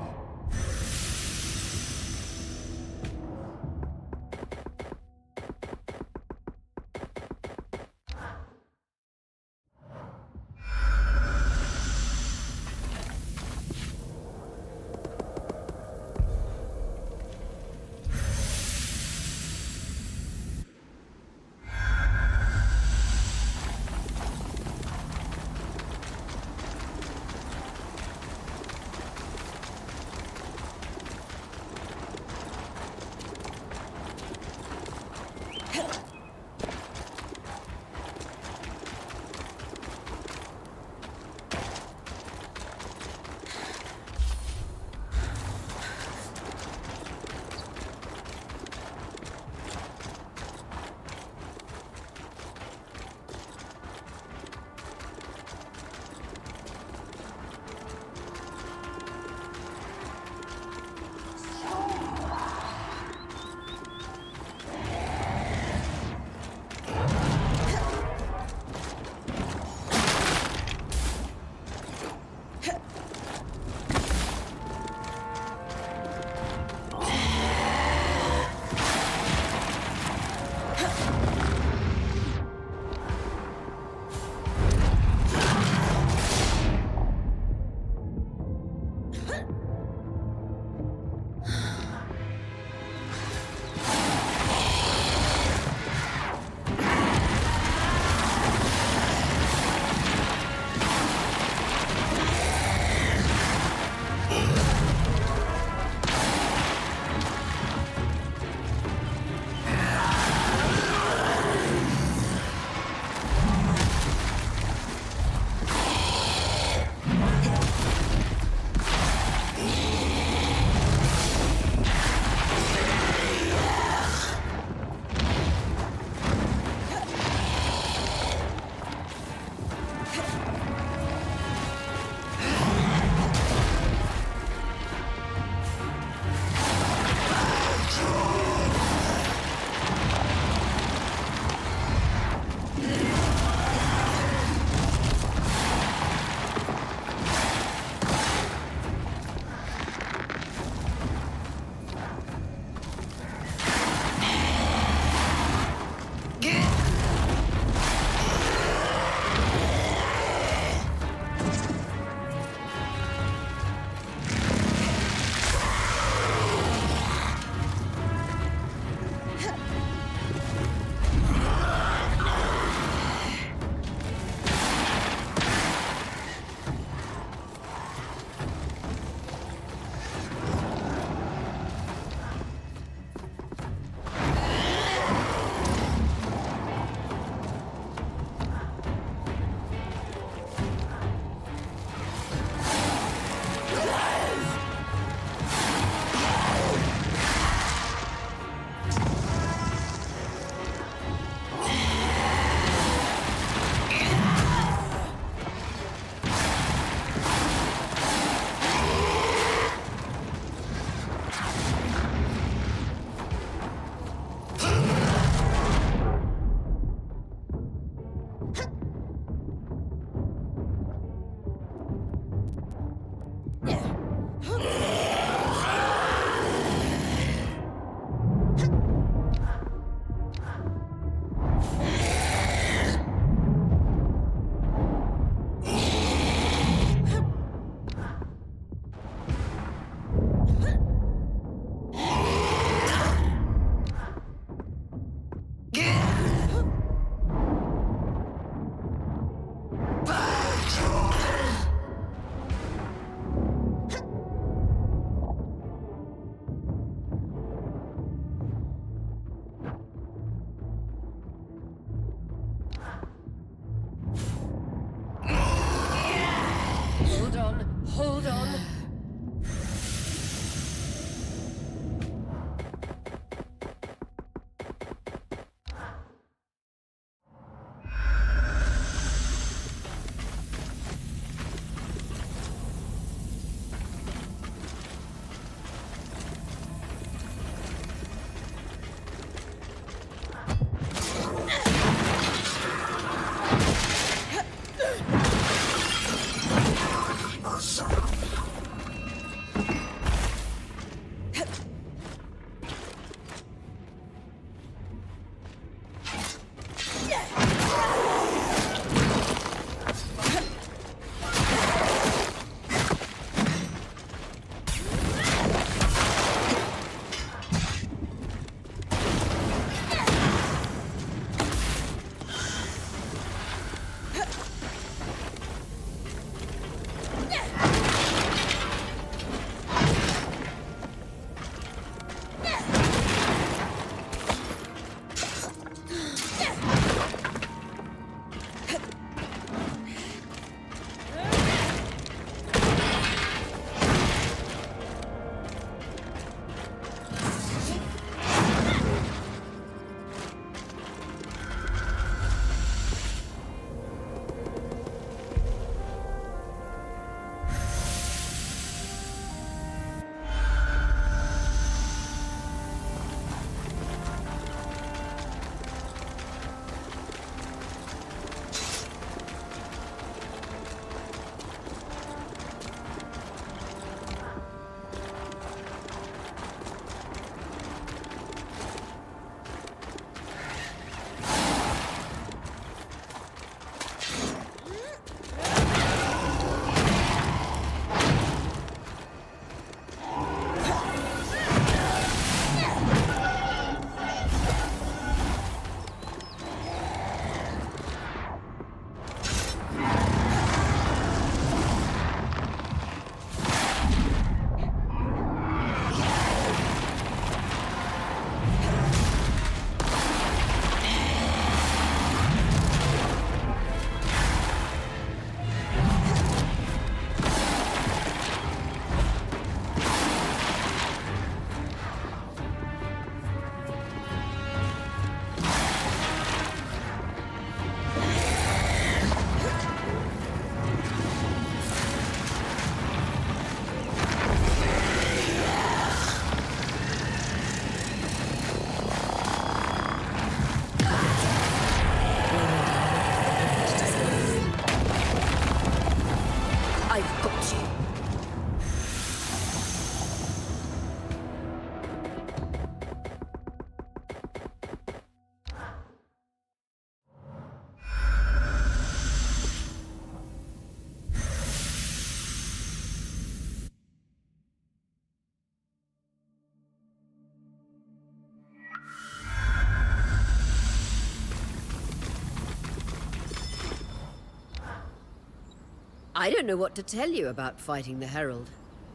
I don't know what to tell you about fighting the Herald,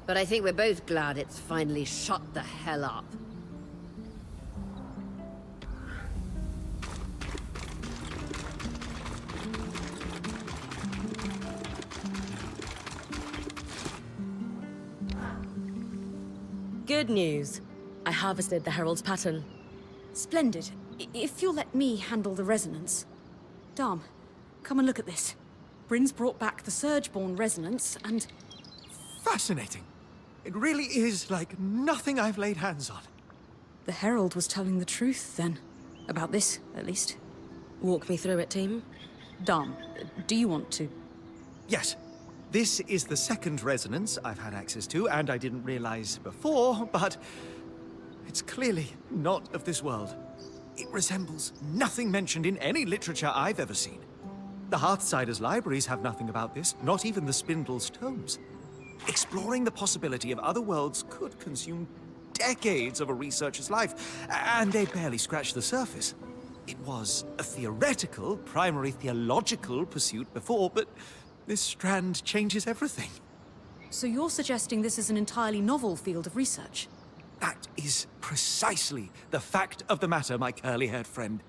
but I think we're both glad it's finally shut the hell up. Good news. I harvested the Herald's pattern. Splendid. If you'll let me handle the resonance. Dom, come and look at this. Bryn's brought back the Surgeborn resonance, and... Fascinating. It really is like nothing I've laid hands on. the Herald was telling the truth, then. About this, at least. Walk me through it, team. Dom, do you want to? Yes. This is the second resonance I've had access to, and I didn't realize before, but it's clearly not of this world. It resembles nothing mentioned in any literature I've ever seen. The Hearthsiders' libraries have nothing about this, not even the Spindle's tomes. Exploring the possibility of other worlds could consume decades of a researcher's life, and they barely scratched the surface. It was a theoretical, primary theological pursuit before, but this strand changes everything. So you're suggesting this is an entirely novel field of research? That is precisely the fact of the matter, my curly-haired friend.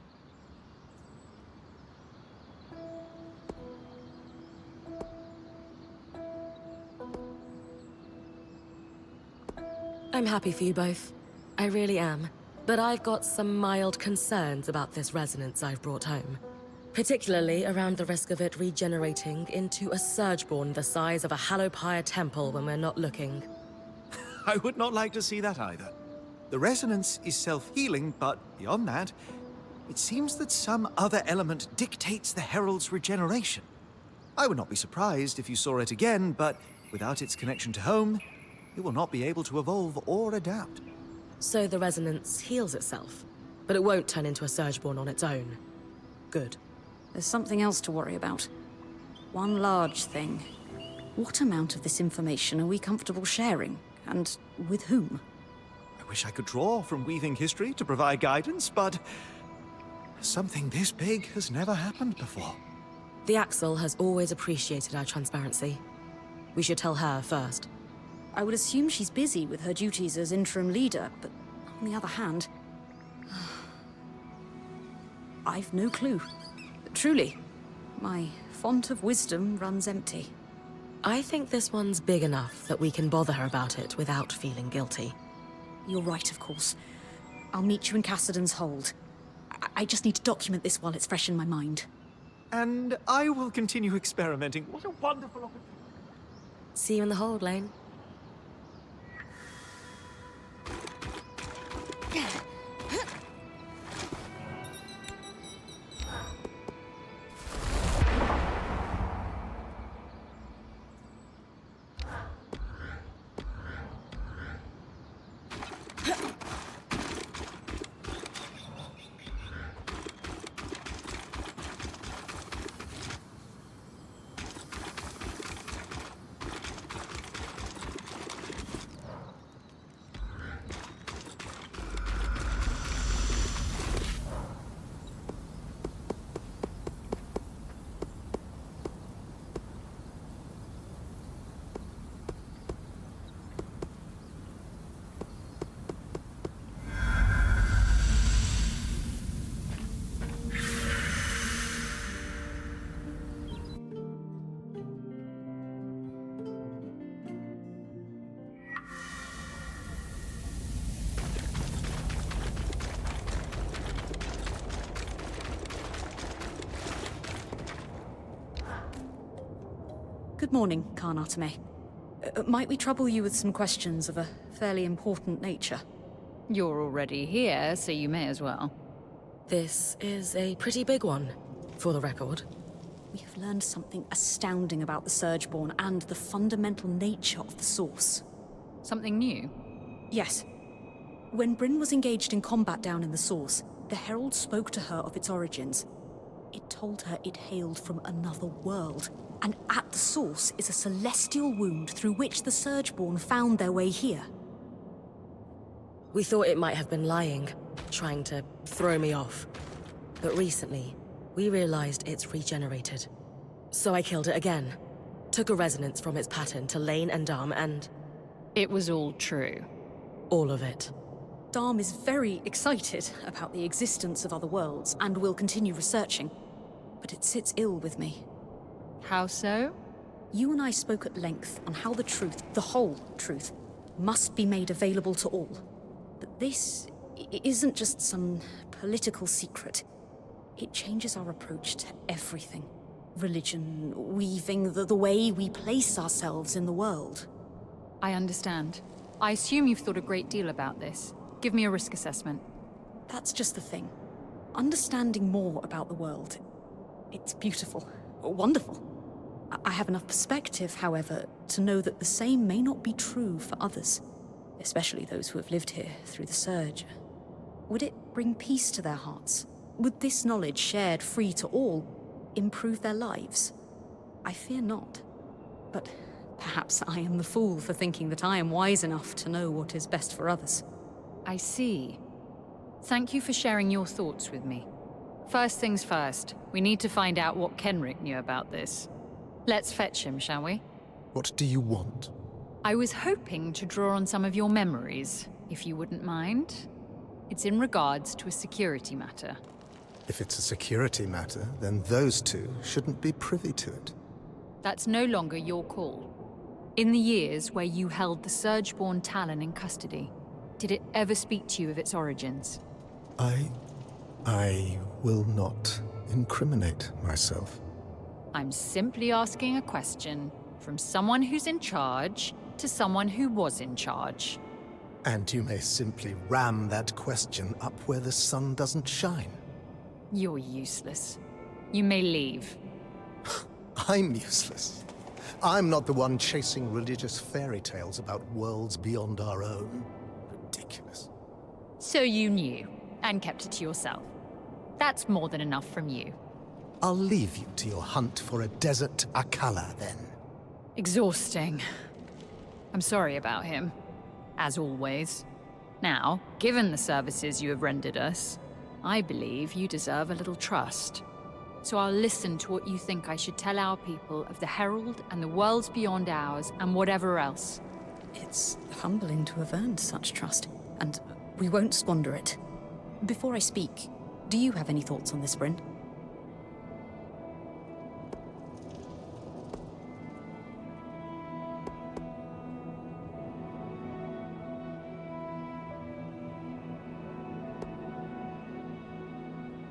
I'm happy for you both. I really am. But I've got some mild concerns about this resonance I've brought home. Particularly around the risk of it regenerating into a Surgeborn the size of a Hallowpyre temple when we're not looking. I would not like to see that either. The resonance is self-healing, but beyond that, it seems that some other element dictates the Herald's regeneration. I would not be surprised if you saw it again, but without its connection to home, it will not be able to evolve or adapt. So the resonance heals itself, but it won't turn into a Surgeborn on its own. Good. There's something else to worry about. One large thing. What amount of this information are we comfortable sharing? And with whom? I wish I could draw from weaving history to provide guidance, but something this big has never happened before. The Axel has always appreciated our transparency. We should tell her first. I would assume she's busy with her duties as interim leader, but on the other hand... I've no clue. Truly, my font of wisdom runs empty. I think this one's big enough that we can bother her about it without feeling guilty. You're right, of course. I'll meet you in Cassidan's hold. I just need to document this while it's fresh in my mind. And I will continue experimenting. What a wonderful opportunity. See you in the hold, Lane. Good morning, Khan Arteme. Might we trouble you with some questions of a fairly important nature? You're already here, so you may as well. This is a pretty big one, for the record. We have learned something astounding about the Surgeborn and the fundamental nature of the source. Something new? Yes. When Bryn was engaged in combat down in the source, the Herald spoke to her of its origins. It told her it hailed from another world, and at the source is a celestial wound through which the Surgeborn found their way here. We thought it might have been lying, trying to throw me off. But recently, we realized it's regenerated. So I killed it again. took a resonance from its pattern to Lane and Dom, and It was all true. all of it. Darm is very excited about the existence of other worlds and will continue researching. But it sits ill with me. How so? You and I spoke at length on how the truth, the whole truth, must be made available to all. But this isn't just some political secret. It changes our approach to everything. Religion, weaving, the way we place ourselves in the world. I understand. I assume you've thought a great deal about this. Give me a risk assessment. That's just the thing. Understanding more about the world, it's beautiful, wonderful. I have enough perspective, however, to know that the same may not be true for others, especially those who have lived here through the Surge. Would it bring peace to their hearts? Would this knowledge, shared free to all, improve their lives? I fear not. But perhaps I am the fool for thinking that I am wise enough to know what is best for others. I see. Thank you for sharing your thoughts with me. First things first, we need to find out what Kenrick knew about this. Let's fetch him, shall we? What do you want? I was hoping to draw on some of your memories, if you wouldn't mind. It's in regards to a security matter. If it's a security matter, then those two shouldn't be privy to it. That's no longer your call. In the years where you held the Surge-born Talon in custody, did it ever speak to you of its origins? I will not incriminate myself. I'm simply asking a question from someone who's in charge to someone who was in charge. And you may simply ram that question up where the sun doesn't shine. You're useless. You may leave. I'm useless. I'm not the one chasing religious fairy tales about worlds beyond our own. Ridiculous. So you knew, and kept it to yourself. That's more than enough from you. I'll leave you to your hunt for a desert Akala, then. Exhausting. I'm sorry about him, as always. Now, given the services you have rendered us, I believe you deserve a little trust. So I'll listen to what you think I should tell our people of the Herald and the worlds beyond ours and whatever else. It's humbling to have earned such trust, and we won't squander it. Before I speak, do you have any thoughts on this, Bryn?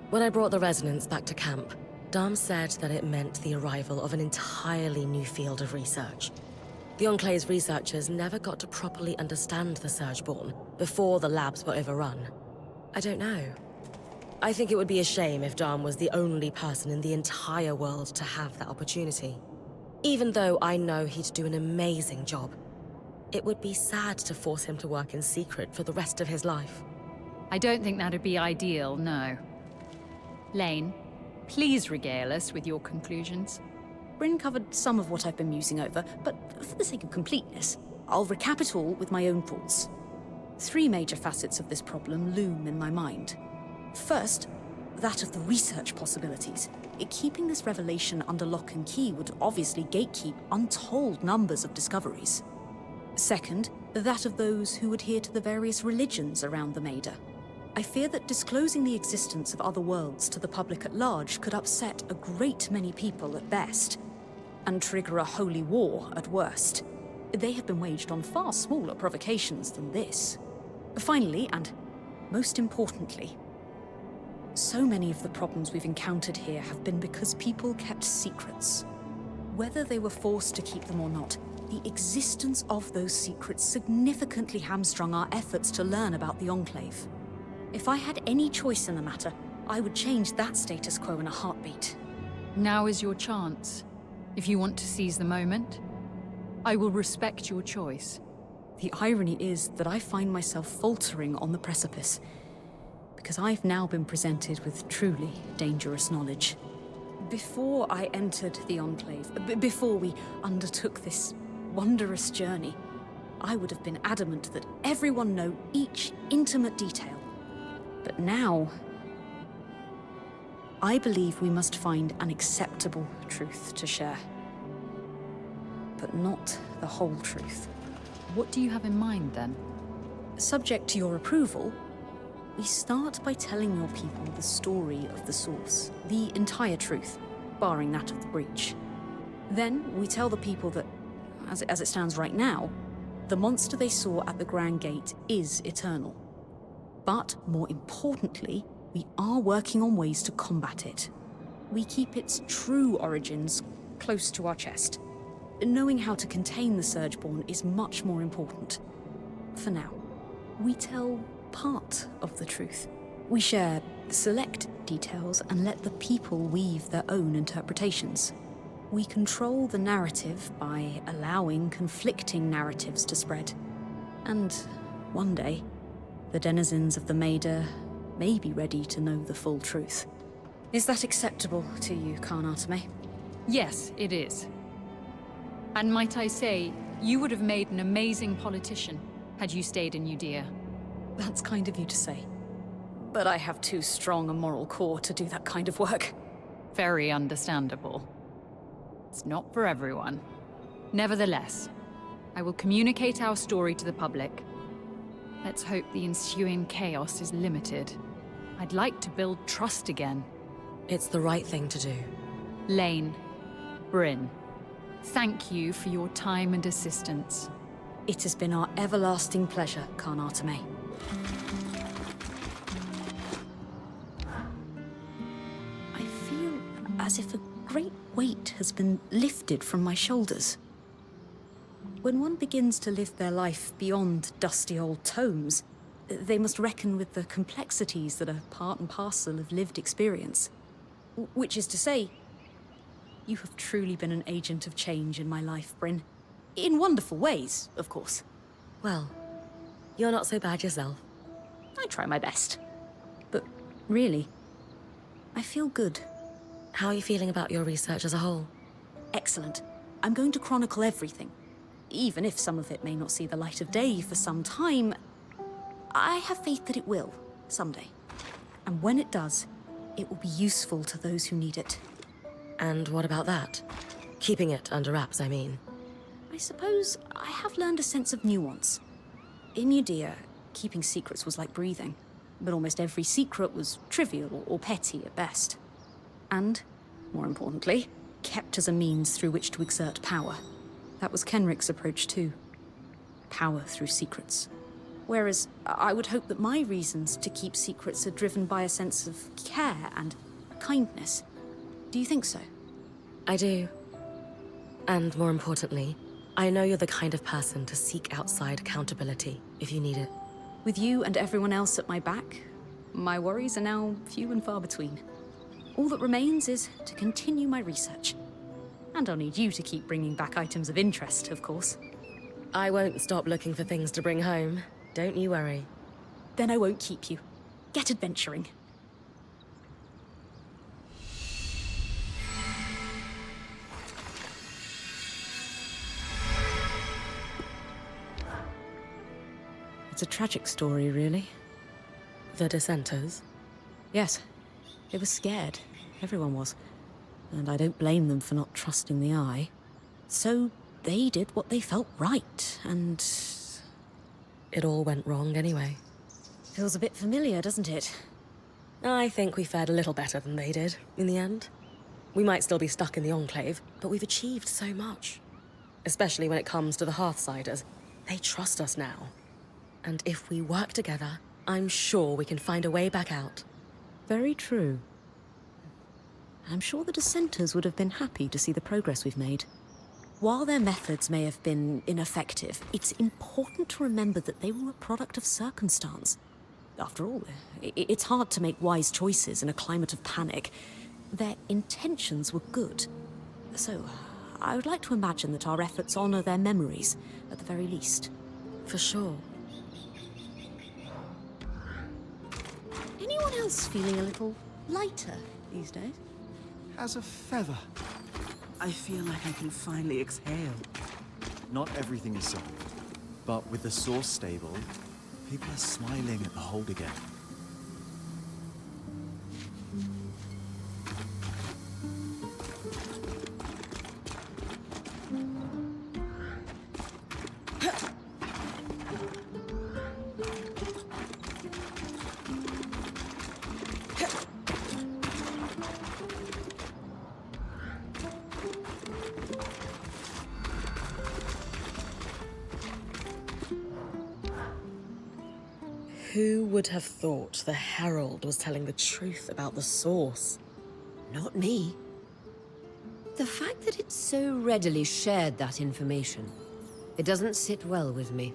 When I brought the resonance back to camp, Dom said that it meant the arrival of an entirely new field of research. The Enclave's researchers never got to properly understand the Surgeborn before the labs were overrun. I don't know. I think it would be a shame if Dom was the only person in the entire world to have that opportunity. Even though I know he'd do an amazing job, it would be sad to force him to work in secret for the rest of his life. I don't think that'd be ideal, no. Lane, please regale us with your conclusions. Bryn covered some of what I've been musing over, but for the sake of completeness, I'll recap it all with my own thoughts. 3 major facets of this problem loom in my mind. First, that of the research possibilities. Keeping this revelation under lock and key would obviously gatekeep untold numbers of discoveries. Second, that of those who adhere to the various religions around the Maida. I fear that disclosing the existence of other worlds to the public at large could upset a great many people at best, and trigger a holy war at worst. They have been waged on far smaller provocations than this. Finally, and most importantly, so many of the problems we've encountered here have been because people kept secrets. Whether they were forced to keep them or not, the existence of those secrets significantly hamstrung our efforts to learn about the Enclave. If I had any choice in the matter, I would change that status quo in a heartbeat. Now is your chance. If you want to seize the moment, I will respect your choice. The irony is that I find myself faltering on the precipice, because I've now been presented with truly dangerous knowledge. Before I entered the Enclave, before we undertook this wondrous journey, I would have been adamant that everyone know each intimate detail. But now, I believe we must find an acceptable truth to share. but not the whole truth. What do you have in mind, then? Subject to your approval, we start by telling your people the story of the source, the entire truth, barring that of the breach. Then we tell the people that, as it stands right now, the monster they saw at the Grand Gate is eternal. But more importantly, we are working on ways to combat it. We keep its true origins close to our chest. Knowing how to contain the Surgeborn is much more important. For now, we tell part of the truth. We share select details and let the people weave their own interpretations. We control the narrative by allowing conflicting narratives to spread. And one day, the denizens of the Maida may be ready to know the full truth. Is that acceptable to you, Karnatame? Yes, it is. And might I say, you would have made an amazing politician had you stayed in Judea. That's kind of you to say. But I have too strong a moral core to do that kind of work. Very understandable. It's not for everyone. Nevertheless, I will communicate our story to the public. Let's hope the ensuing chaos is limited. I'd like to build trust again. It's the right thing to do. Lane, Bryn, thank you for your time and assistance. It has been our everlasting pleasure, Karnatame. I feel as if a great weight has been lifted from my shoulders. When one begins to live their life beyond dusty old tomes, they must reckon with the complexities that are part and parcel of lived experience. Which is to say, you have truly been an agent of change in my life, Bryn. In wonderful ways, of course. Well, you're not so bad yourself. I try my best. But really, I feel good. How are you feeling about your research as a whole? Excellent. I'm going to chronicle everything. Even if some of it may not see the light of day for some time, I have faith that it will, someday. And when it does, it will be useful to those who need it. And what about that? Keeping it under wraps, I mean. I suppose I have learned a sense of nuance. In Judea, keeping secrets was like breathing, but almost every secret was trivial or petty at best. And, more importantly, kept as a means through which to exert power. That was Kenrick's approach too. Power through secrets. Whereas I would hope that my reasons to keep secrets are driven by a sense of care and kindness. Do you think so? I do. And more importantly, I know you're the kind of person to seek outside accountability if you need it. With you and everyone else at my back, my worries are now few and far between. All that remains is to continue my research. And I'll need you to keep bringing back items of interest, of course. I won't stop looking for things to bring home. Don't you worry. Then I won't keep you. Get adventuring. It's a tragic story, really. The dissenters? Yes. They were scared. Everyone was. And I don't blame them for not trusting the eye. So they did what they felt right, and... It all went wrong anyway. Feels a bit familiar, doesn't it? I think we fared a little better than they did, in the end. We might still be stuck in the Enclave, but we've achieved so much. Especially when it comes to the Hearthsiders. They trust us now. And if we work together, I'm sure we can find a way back out. Very true. I'm sure the dissenters would have been happy to see the progress we've made. While their methods may have been ineffective, it's important to remember that they were a product of circumstance. After all, it's hard to make wise choices in a climate of panic. Their intentions were good. So, I would like to imagine that our efforts honor their memories, at the very least. For sure. Anyone else feeling a little lighter these days? As a feather. I feel like I can finally exhale. Not everything is solved, but with the source stable, people are smiling at the hold again. Who would have thought the Herald was telling the truth about the source? Not me. The fact that it so readily shared that information, it doesn't sit well with me.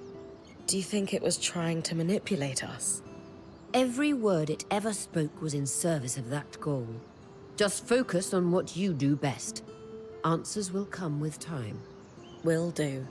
Do you think it was trying to manipulate us? Every word it ever spoke was in service of that goal. Just focus on what you do best. Answers will come with time. Will do.